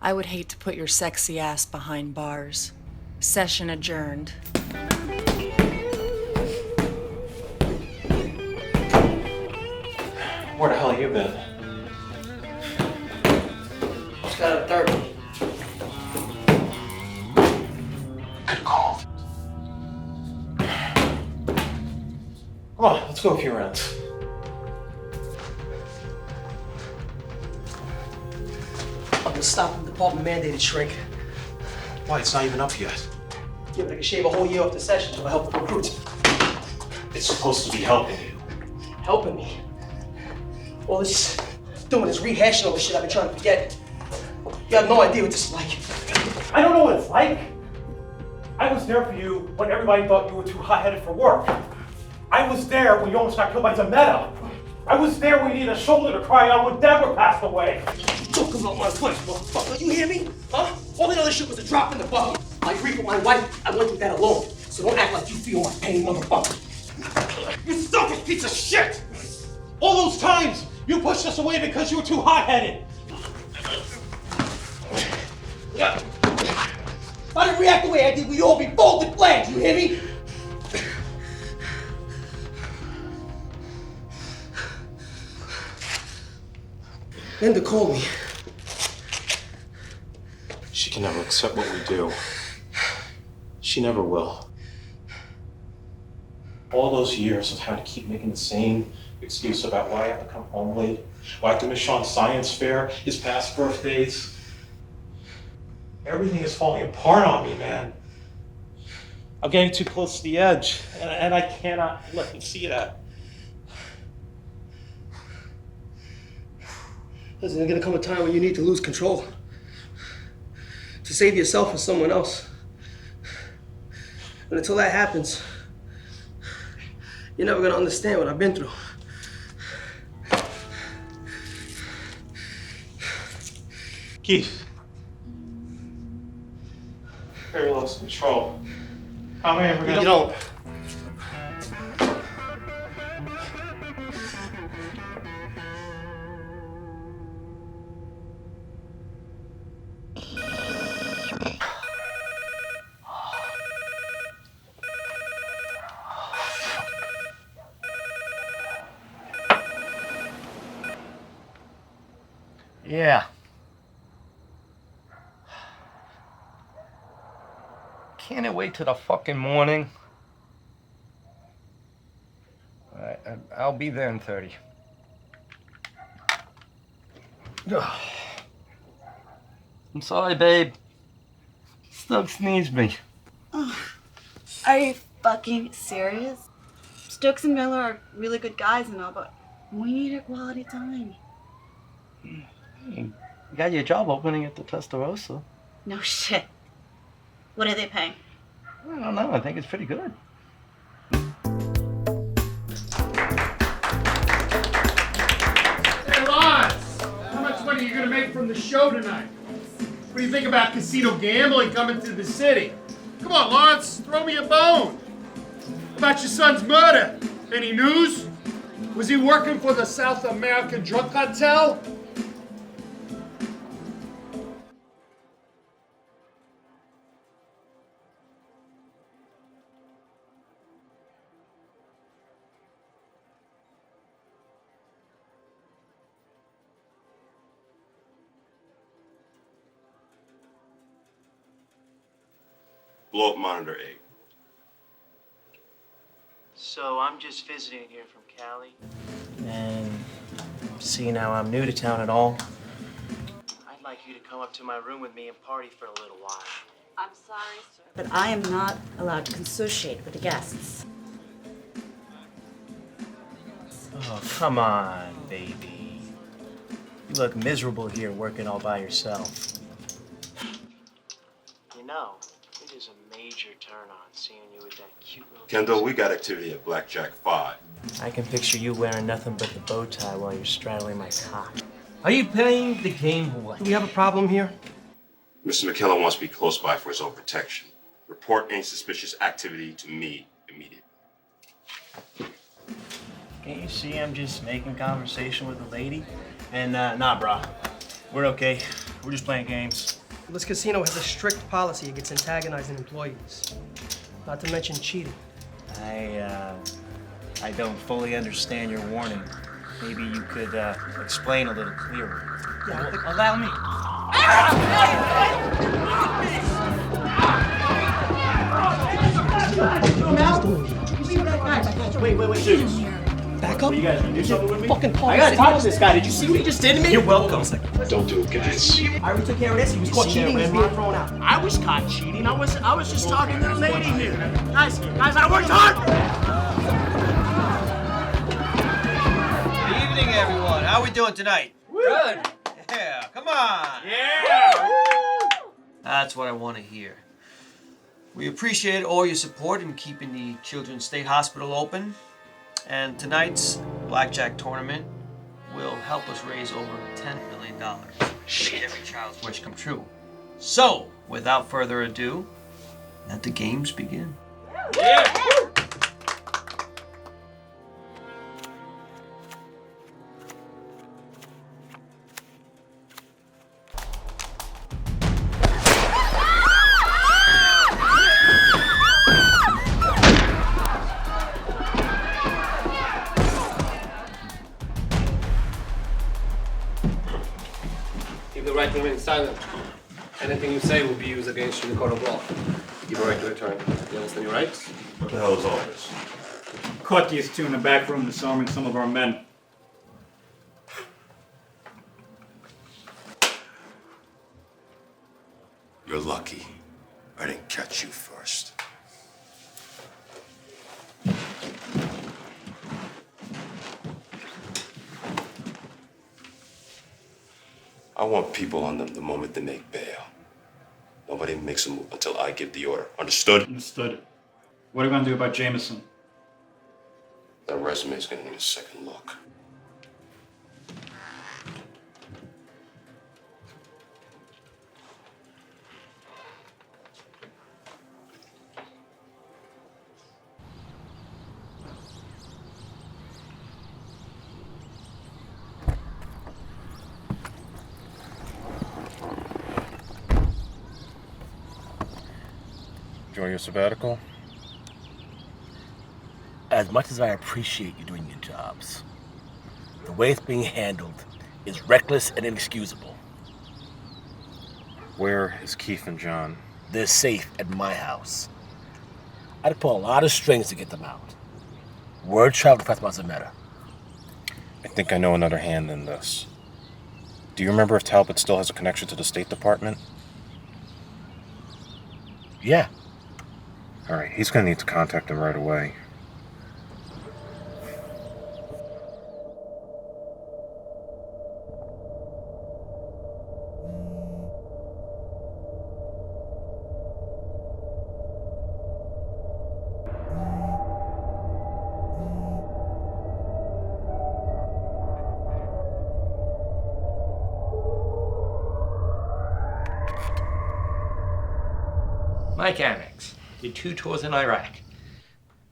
I would hate to put your sexy ass behind bars. Session adjourned. Where the hell have you been? Just got a third. Good call. Come on, let's go a few rounds. I'm gonna stop the department mandated shrink. Why? It's not even up yet. Yeah, but I can shave a whole year off the session to help the recruits. It's supposed to be helping you. Helping me? All this doing is rehashing all the shit I've been trying to forget. You have no idea what this is like. I don't know what it's like. I was there for you when everybody thought you were too hot-headed for work. I was there when you almost got killed by Zametta. I was there when you needed a shoulder to cry on when Deborah passed away. Talk about my wife, motherfucker. You hear me? Huh? All the other shit was a drop in the bucket. My grief with my wife, I went through that alone. So don't act like you feel my pain, motherfucker. You selfish piece of shit! All those times you pushed us away because you were too hot-headed. If I didn't react the way I did, we'd all be folded flags, you hear me? Linda called me. She can never accept what we do. She never will. All those years of having to keep making the same excuse about why I have to come home late, why I have to miss Sean's science fair, his past birthdays. Everything is falling apart on me, man. I'm getting too close to the edge, and I cannot let him see that. Listen, there's gonna come a time when you need to lose control. To save yourself and someone else. But until that happens, you're never gonna understand what I've been through. Keith. Very lost control. How am I ever gonna... You don't. Yeah. Can't it wait till the fucking morning? Alright, I'll be there in 30. I'm sorry, babe. Snug sneezed me. Are you fucking serious? Stokes and Miller are really good guys and all, but we need a quality time. You got your job opening at the Testarossa. No shit. What are they paying? I don't know. I think it's pretty good. Hey, Lawrence! How much money are you gonna make from the show tonight? What do you think about casino gambling coming to the city? Come on, Lawrence, throw me a bone. About your son's murder. Any news? Was he working for the South American drug cartel? Blow up monitor 8. So I'm just visiting here from Cali, and seeing how I'm new to town at all, I'd like you to come up to my room with me and party for a little while. I'm sorry, sir, but I am not allowed to associate with the guests. Oh, come on, baby. You look miserable here working all by yourself. You know, it is a major turn on seeing you with that cute little... Kendall, we got activity at Blackjack 5. I can picture you wearing nothing but the bow tie while you're straddling my cock. Are you playing the game or what? Do we have a problem here? Mr. McKellen wants to be close by for his own protection. Report any suspicious activity to me immediately. Can't you see I'm just making conversation with a lady? And nah, brah. We're okay. We're just playing games. This casino has a strict policy against antagonizing employees. Not to mention cheating. I don't fully understand your warning. Maybe you could explain a little clearer. Yeah, allow me. Wait. Dudes. Back up. You guys gonna do something with me? Fucking I gotta talk to this guy. Did you see what he just did to me? You're welcome. Don't do it, guys. I already took care of this. He was caught cheating. He's being thrown out. I was caught cheating. I was just talking to the lady here. Guys, I worked hard. Good evening, everyone. How are we doing tonight? Good. Yeah, come on. Yeah. That's what I want to hear. We appreciate all your support in keeping the Children's State Hospital open. And tonight's blackjack tournament will help us raise over $10 million. Make every child's wish come true. So, without further ado, let the games begin. Yeah. Keep the right to remain silent. Anything you say will be used against you in the court of law. You have a right to return. You understand your rights? What the hell is all this? Caught these two in the back room disarming some of our men. You're lucky. I didn't catch you first. I want people on them the moment they make bail. Nobody makes a move until I give the order. Understood? Understood. What are we gonna do about Jameson? That resume's gonna need a second look. Enjoy your sabbatical? As much as I appreciate you doing your jobs, the way it's being handled is reckless and inexcusable. Where is Keith and John? They're safe at my house. I'd pull a lot of strings to get them out. Word traveled to Mazameta. I think I know another hand in this. Do you remember if Talbot still has a connection to the State Department? Yeah. All right, he's gonna need to contact him right away. Mike Annex. Did 2 tours in Iraq.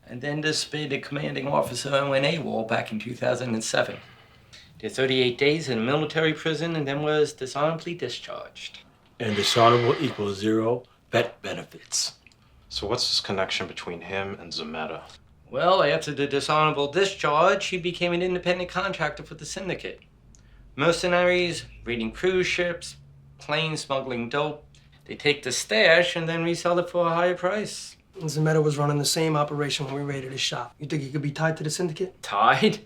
And then disobeyed the commanding officer and went AWOL back in 2007. Did 38 days in a military prison and then was dishonorably discharged. And dishonorable equals 0 vet benefits. So what's this connection between him and Zametta? Well, after the dishonorable discharge, he became an independent contractor for the syndicate. Mercenaries, raiding cruise ships, planes smuggling dope. They take the stash and then resell it for a higher price. Zametta was running the same operation when we raided his shop. You think he could be tied to the syndicate? Tied?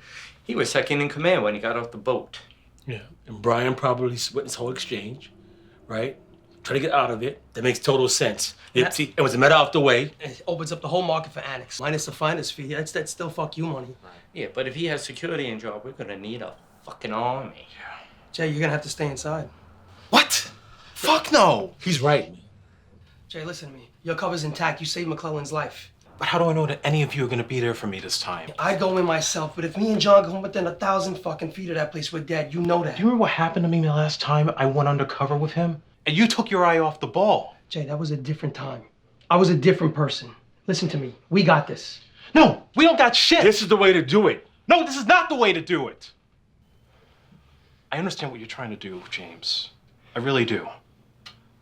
He was second in command when he got off the boat. Yeah, and Brian probably split this whole exchange, right? Try to get out of it. That makes total sense. See, it was a matter off the way. It opens up the whole market for Annex. Minus the finder's fee. That's still fuck you money. Yeah, but if he has security in job, we're gonna need a fucking army. Jay, you're gonna have to stay inside. What? Fuck no! He's right, man. Jay, listen to me. Your cover's intact. You saved McClellan's life. But how do I know that any of you are gonna be there for me this time? I'd go in myself, but if me and John go within 1,000 fucking feet of that place, we're dead. You know that. Do you remember what happened to me the last time I went undercover with him? And you took your eye off the ball. Jay, that was a different time. I was a different person. Listen to me. We got this. No, we don't got shit. This is the way to do it. No, this is not the way to do it. I understand what you're trying to do, James. I really do.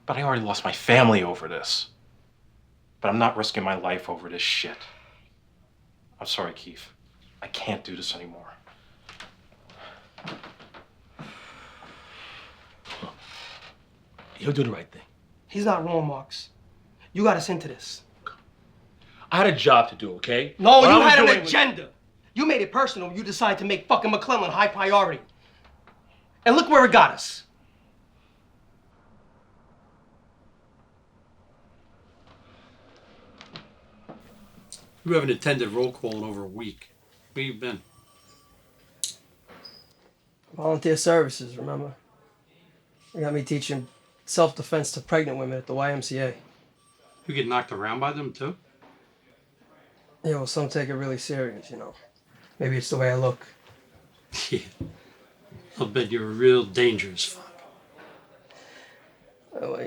But I already lost my family over this. But I'm not risking my life over this shit. I'm sorry, Keith. I can't do this anymore. He'll do the right thing. He's not wrong, Marks. You got us into this. I had a job to do, okay? No, What you I was had an doing was- agenda. You made it personal when you decided to make fucking McClellan high priority. And look where it got us. You haven't attended roll call in over a week. Where you been? Volunteer services, remember? You got me teaching self-defense to pregnant women at the YMCA. You get knocked around by them too? Yeah, well, some take it really serious, you know. Maybe it's the way I look. Yeah. I'll bet you're a real dangerous fuck.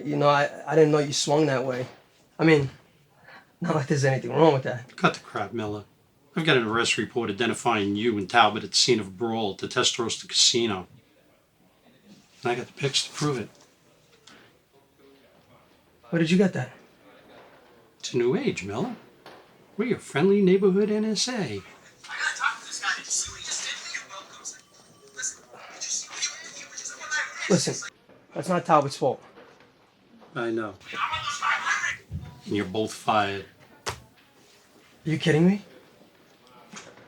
You know, I didn't know you swung that way. I mean, not like there's anything wrong with that. Cut the crap, Miller. I've got an arrest report identifying you and Talbot at the scene of a brawl at the Testarossa Casino. And I got the pics to prove it. Where did you get that? It's a new age, Miller. We're your friendly neighborhood NSA. Listen, that's not Talbot's fault. I know. And you're both fired. Are you kidding me?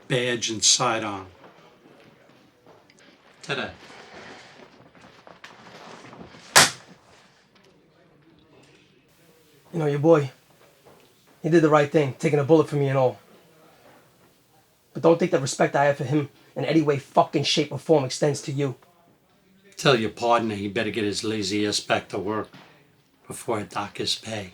Badge and sidearm. Today. You know, your boy, he did the right thing, taking a bullet for me and all. But don't think the respect I have for him in any way, fucking shape, or form extends to you. Tell your partner he better get his lazy ass back to work before I dock his pay.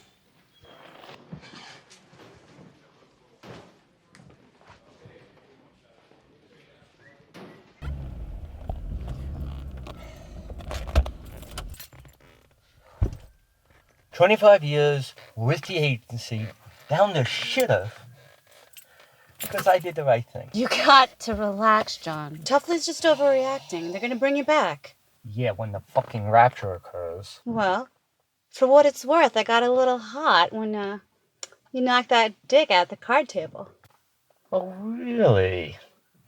"25 years with the agency, down the shitter, because I did the right thing." You got to relax, John. Tuffley's just overreacting. They're gonna bring you back. Yeah, when the fucking rapture occurs. Well, for what it's worth, I got a little hot when you knocked that dick at the card table. Oh, really?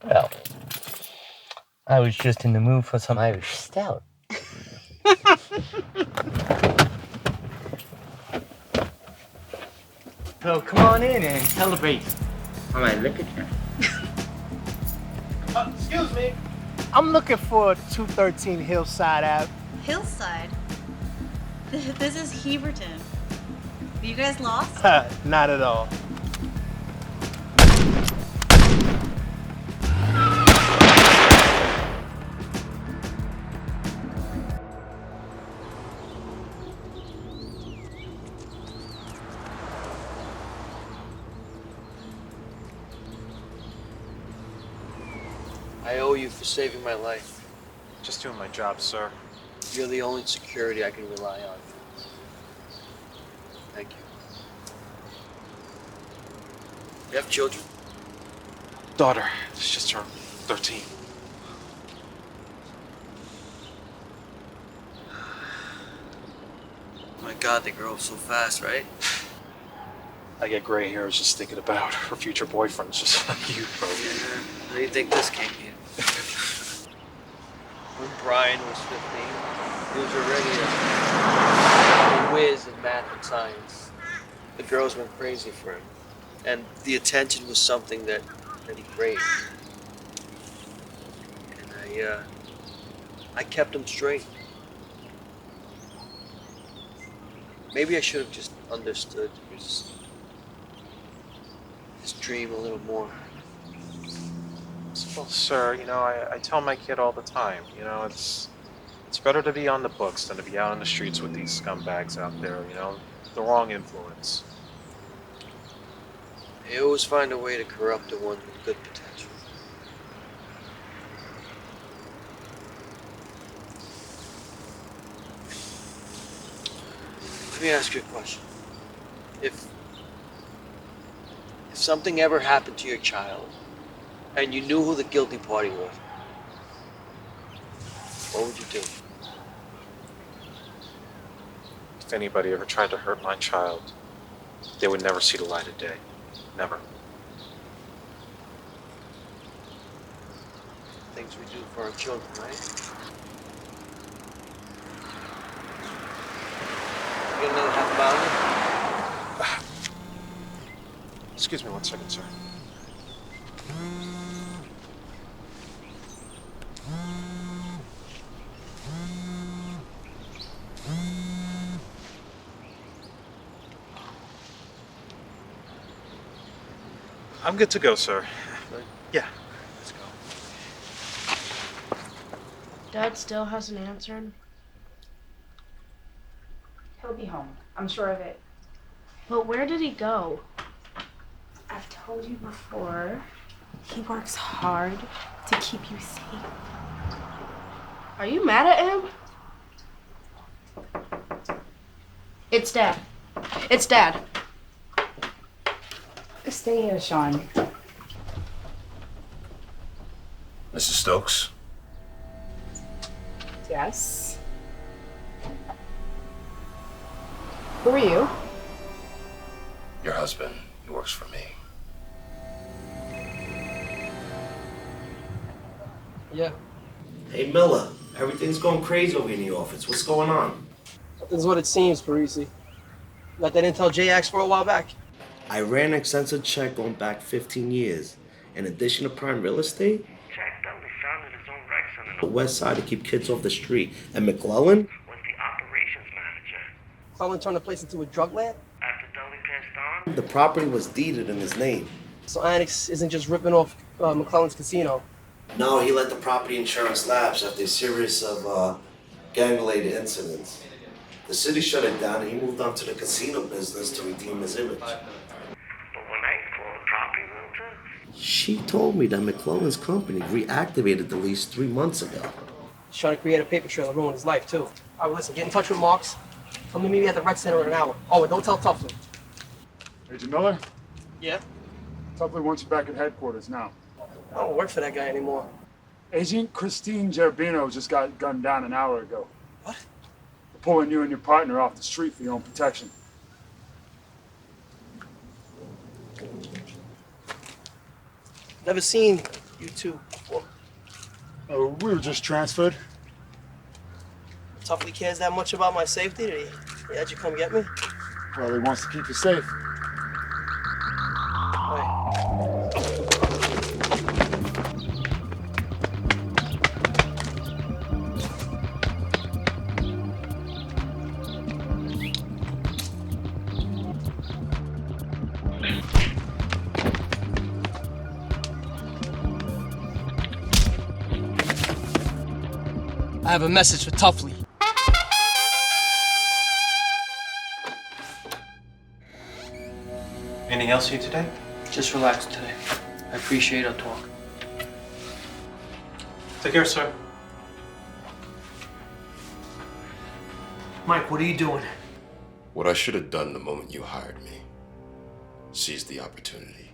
Well, I was just in the mood for some Irish stout. So come on in and celebrate. All right, look at you. Excuse me. I'm looking for 213 Hillside Ave. Hillside? This is Heberton. Are you guys lost? Not at all. I owe you for saving my life. Just doing my job, sir. You're the only security I can rely on. Thank you. You have children? Daughter, she's just turned 13. My God, they grow up so fast, right? I get gray hairs just thinking about her future boyfriends just like you, bro. Yeah. How do you think this came here? When Brian was 15, he was already a whiz in math and science. The girls went crazy for him. And the attention was something that he craved. And I kept him straight. Maybe I should have just understood his dream a little more. Well, sir, you know, I tell my kid all the time, you know, it's better to be on the books than to be out on the streets with these scumbags out there, you know, the wrong influence. They always find a way to corrupt the one with good potential. Let me ask you a question. If something ever happened to your child and you knew who the guilty party was, what would you do? If anybody ever tried to hurt my child, they would never see the light of day. Never. Things we do for our children, right? You get another half pounder? Excuse me 1 second, sir. I'm good to go, sir. Yeah, let's go. Dad still hasn't answered. He'll be home. I'm sure of it. But where did he go? I've told you before, he works hard to keep you safe. Are you mad at him? It's Dad. It's Dad. Stay here, Sean. Mrs. Stokes? Yes? Who are you? Your husband. He works for me. Yeah. Hey, Miller. Everything's going crazy over in the office. What's going on? This is what it seems, Parisi. Got that intel J-Ax for a while back. I ran an extensive check going back 15 years. In addition to prime real estate, the west side to keep kids off the street. And McClellan? Was the operations manager. McClellan turned the place into a drug lab? After Dudley passed on, The property was deeded in his name. So Annex isn't just ripping off McClellan's casino. No, he let the property insurance lapse after a series of gang-related incidents. The city shut it down and he moved on to the casino business to redeem his image. but when I called property realtor, She told me that McClellan's company reactivated the lease 3 months ago. He's trying to create a paper trail and ruin his life, too. All right, well, listen, get in touch with Marks. Tell me meet me at the rec center in an hour. Oh, and don't tell Tuffley. Agent Miller? Yeah? Tuffley wants you back at headquarters now. I don't work for that guy anymore. Agent Christine Gerbino just got gunned down an hour ago. What? They're pulling you and your partner off the street for your own protection. Never seen you two before. We were just transferred. Tuffley cares that much about my safety that he had you come get me? Well, he wants to keep you safe. I have a message for Tuffley. Anything else here today? just relax today. I appreciate our talk. Take care, sir. Mike, what are you doing? What I should have done the moment you hired me. Seized the opportunity.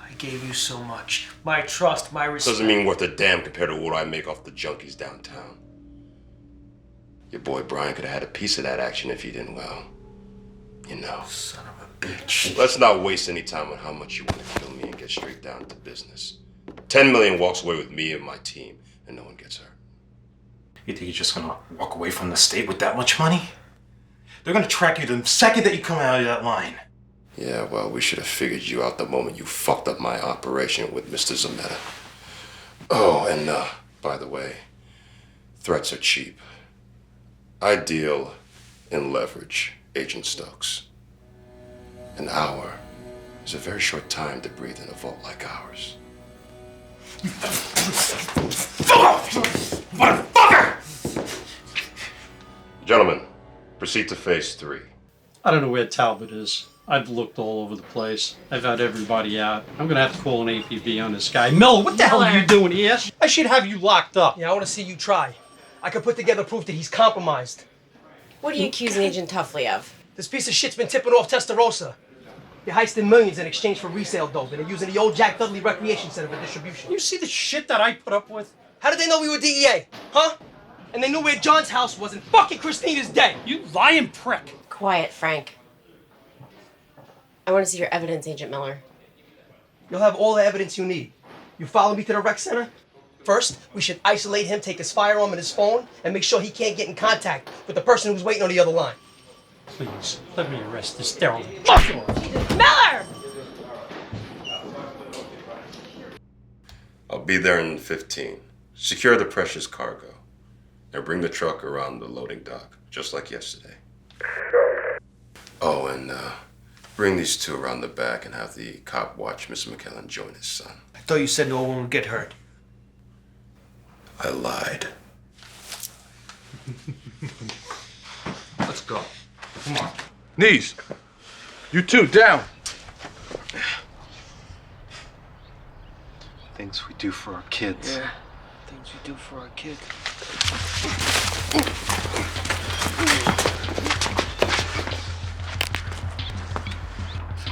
I gave you so much. My trust, my respect. Doesn't mean worth a damn compared to what I make off the junkies downtown. Your boy Brian could have had a piece of that action if he didn't, well, you know. Son of a bitch. Let's not waste any time on how much you want to kill me and get straight down to business. 10 million walks away with me and my team, and no one gets hurt. You think you're just gonna walk away from the state with that much money? They're gonna track you the second that you come out of that line. Yeah, well, we should have figured you out the moment you fucked up my operation with Mr. Zametta. Oh, and by the way, threats are cheap. I deal in leverage, Agent Stokes. An hour is a very short time to breathe in a vault like ours. Motherfucker! Gentlemen, proceed to phase 3. I don't know where Talbot is. I've looked all over the place. I've had everybody out. I'm gonna have to call an APB on this guy. Miller, what the hell are you doing here? I should have you locked up. Yeah, I want to see you try. I can put together proof that he's compromised. What are you accusing Agent Tuffley of? This piece of shit's been tipping off Testarossa. You're heisting millions in exchange for resale dope, and they're using the old Jack Dudley Recreation Center for distribution. You see the shit that I put up with? How did they know we were DEA? Huh? And they knew where John's house was, and fucking Christina's dead. You lying prick. Quiet, Frank. I want to see your evidence, Agent Miller. You'll have all the evidence you need. You follow me to the rec center? First, we should isolate him, take his firearm and his phone, and make sure he can't get in contact with the person who's waiting on the other line. Please, let me arrest this derelict. Miller! I'll be there in 15. Secure the precious cargo. Now bring the truck around the loading dock, just like yesterday. Oh, and bring these two around the back and have the cop watch Mr. McKellen join his son. I thought you said no one would get hurt. I lied. Let's go. Come on. Knees. You two, down. Things we do for our kids. Yeah, things we do for our kids.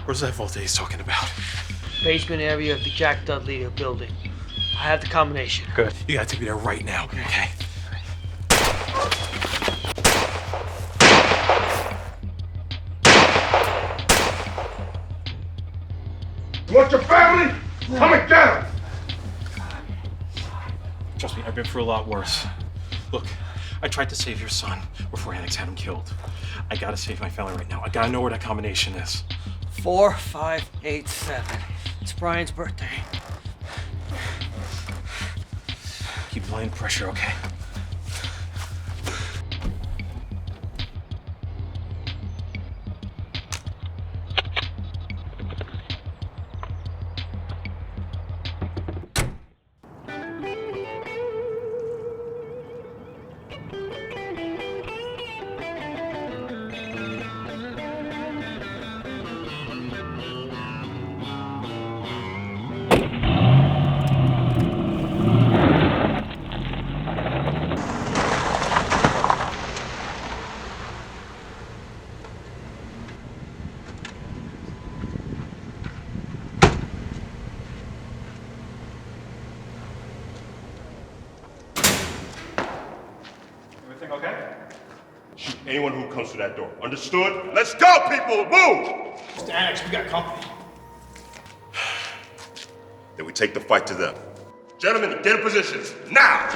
Where's that vault that he's talking about? Basement area of the Jack Dudley building. I have the combination. Good. You gotta take me there right now, okay? You want your family? Come and get them! Trust me, I've been through a lot worse. Look, I tried to save your son before Annex had him killed. I gotta save my family right now. I gotta know where that combination is. 4587. It's Brian's birthday. Keep applying pressure, okay? Anyone who comes to that door. Understood? Let's go, people! Move! Mr. Annex, we got company. Then we take the fight to them. Gentlemen, get in positions. Now!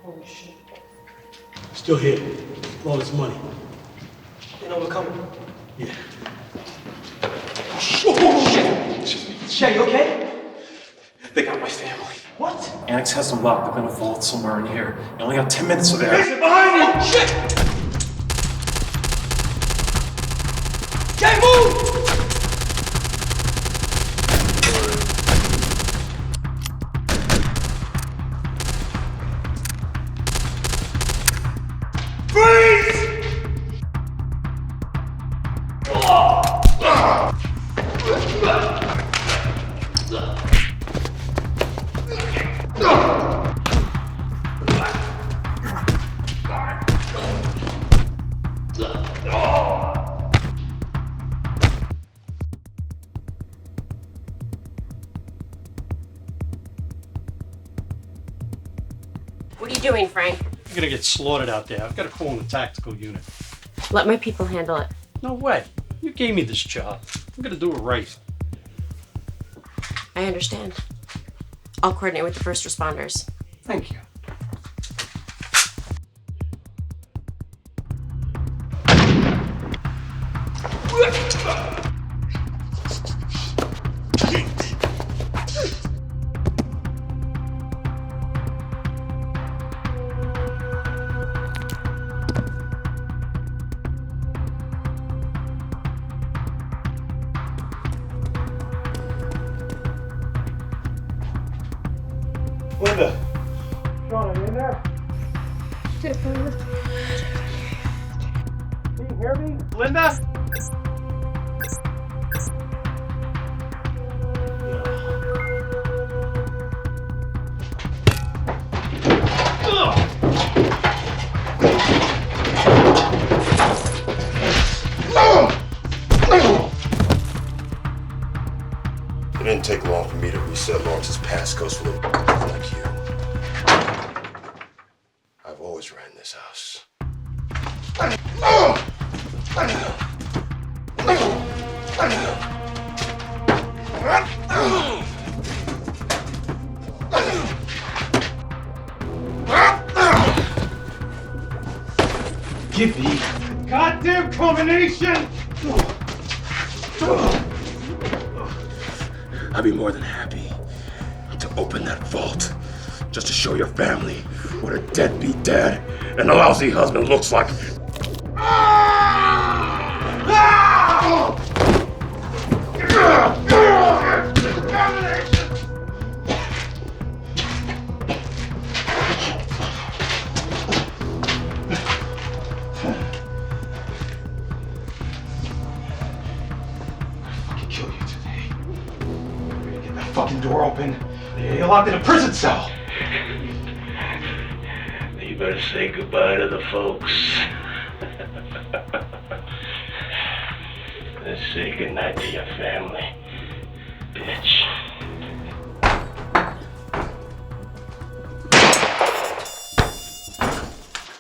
Holy shit. Still here. All this money. They know we're coming. Yeah. Oh, shit! Shay, you okay? They got my family. What? Annex has them locked up in a vault somewhere in here. You only got 10 minutes of there. Jason, behind you! Oh, shit! Shay, move! What are you doing, Frank? I'm gonna get slaughtered out there. I've got to call in the tactical unit. Let my people handle it. No way. You gave me this job. I'm gonna do it right. I understand. I'll coordinate with the first responders. Thank you. Linda. Sean, are you in there? Can you hear me? Linda? It didn't take long for me to reset Lawrence's passcodes for little like you. I've always ran this house. Give me goddamn combination! I'd be more than happy to open that vault just to show your family what a deadbeat dad and a lousy husband looks like. Fucking door open. You're locked in a prison cell. You better say goodbye to the folks. Let's say goodnight to your family, bitch.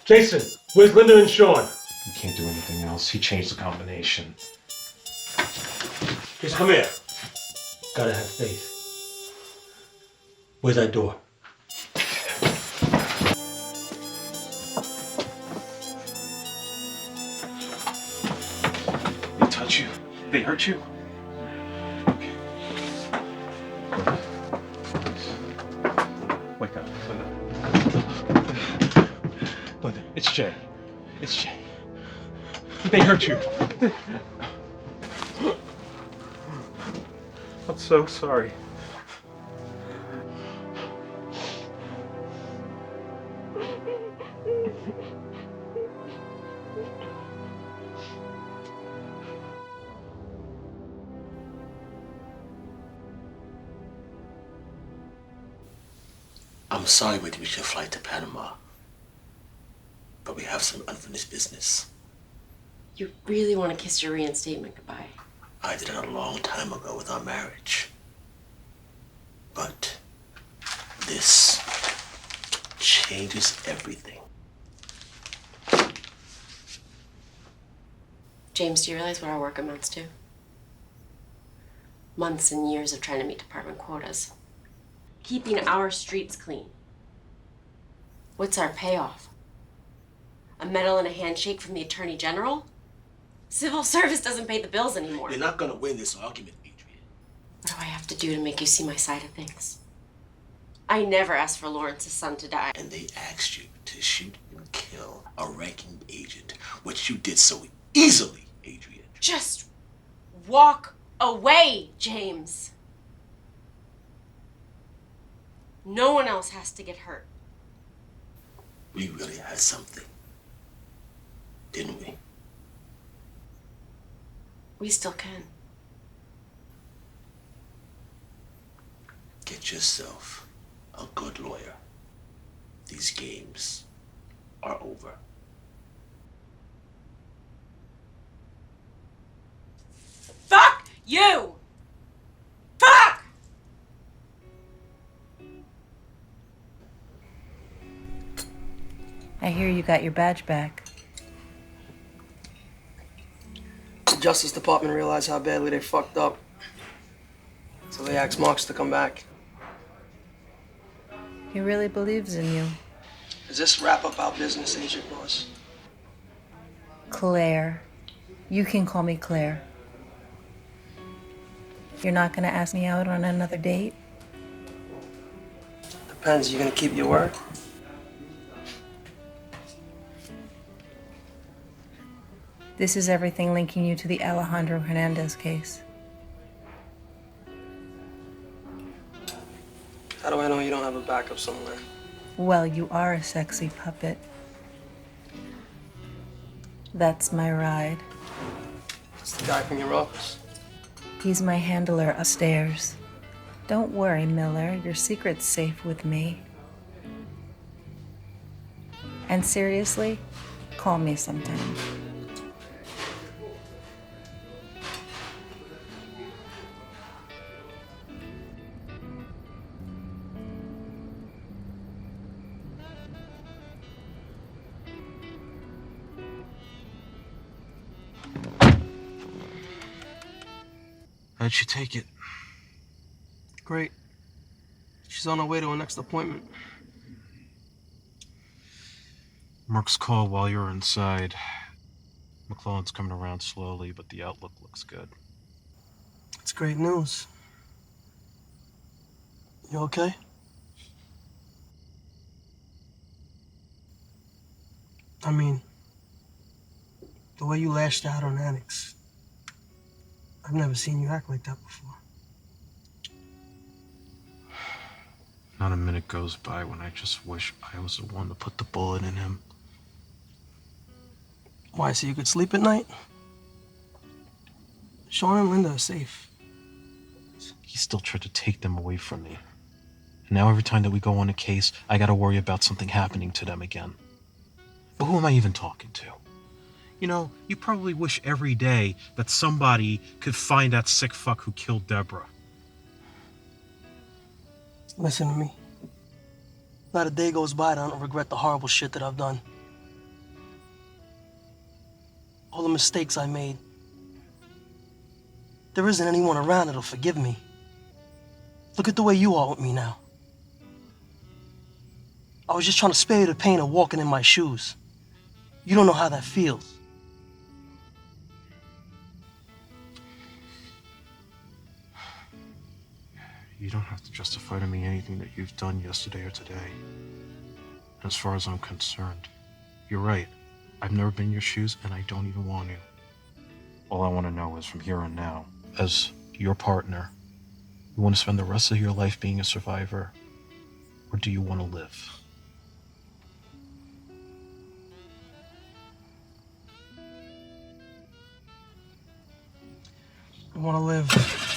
Jason, where's Linda and Sean? We can't do anything else. He changed the combination. Just come here. Gotta have faith. Where's that door? They touch you? They hurt you? Wake up, Linda. Linda, it's Jay. It's Jay. They hurt you. I'm so sorry. I'm sorry we missed your flight to Panama, but we have some unfinished business. You really want to kiss your reinstatement goodbye? I did it a long time ago with our marriage. But this changes everything. James, do you realize what our work amounts to? Months and years of trying to meet department quotas. Keeping our streets clean. What's our payoff? A medal and a handshake from the Attorney General? Civil service doesn't pay the bills anymore. You're not gonna win this argument, Adrian. What do I have to do to make you see my side of things? I never asked for Lawrence's son to die. And they asked you to shoot and kill a ranking agent, which you did so easily, Adrian. Just walk away, James. No one else has to get hurt. We really had something, didn't we? We still can. Get yourself a good lawyer. These games are over. Fuck you! Fuck! I hear you got your badge back. The Justice Department realized how badly they fucked up. So they asked Marks to come back. He really believes in you. Does this wrap up our business, Agent Boss? Claire. You can call me Claire. You're not gonna ask me out on another date? Depends. You gonna keep your word? This is everything linking you to the Alejandro Hernandez case. How do I know you don't have a backup somewhere? Well, you are a sexy puppet. That's my ride. It's the guy from your office. He's my handler upstairs. Don't worry, Miller. Your secret's safe with me. And seriously, call me sometime. How'd she take it? Great. She's on her way to her next appointment. Mark's call while you're inside. McClellan's coming around slowly, but the outlook looks good. It's great news. You okay? I mean, the way you lashed out on Annex. I've never seen you act like that before. Not a minute goes by when I just wish I was the one to put the bullet in him. Why, so you could sleep at night? Sean and Linda are safe. He still tried to take them away from me. And now every time that we go on a case, I gotta worry about something happening to them again. But who am I even talking to? You know, you probably wish every day that somebody could find that sick fuck who killed Deborah. Listen to me. Not a day goes by that I don't regret the horrible shit that I've done. All the mistakes I made. There isn't anyone around that'll forgive me. Look at the way you are with me now. I was just trying to spare you the pain of walking in my shoes. You don't know how that feels. You don't have to justify to me anything that you've done yesterday or today. As far as I'm concerned, you're right. I've never been in your shoes, and I don't even want to. All I want to know is from here on now, as your partner, you want to spend the rest of your life being a survivor, or do you want to live? I want to live.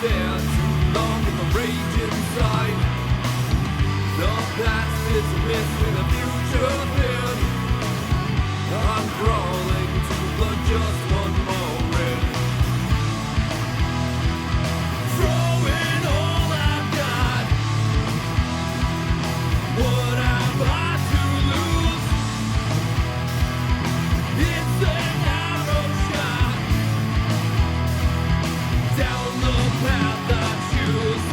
stare too long at the rage inside. The past is a myth with a future thin. I'm crawling to blood, just one more red. Throwing all I've got. What have I to lose? It's an arrow shot down the path I choose.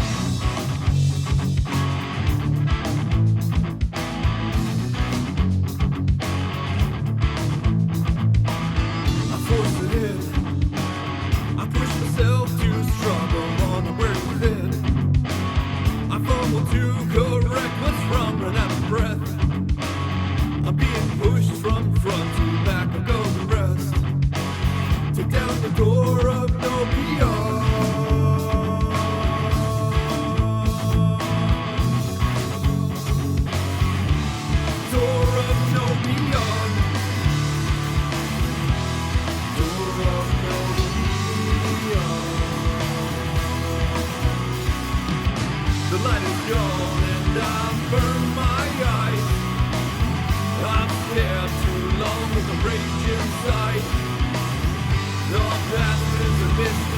I force it in. I push myself to struggle on the way within. I fumble to correct what's wrong, run out of breath. I'm being pushed from front to back, I'll go the rest. Take down the door of no beyond. Door of no beyond. Door of no beyond. The light is gone and I've burned my eyes. I'm scared too long with the rage inside. The past is a mist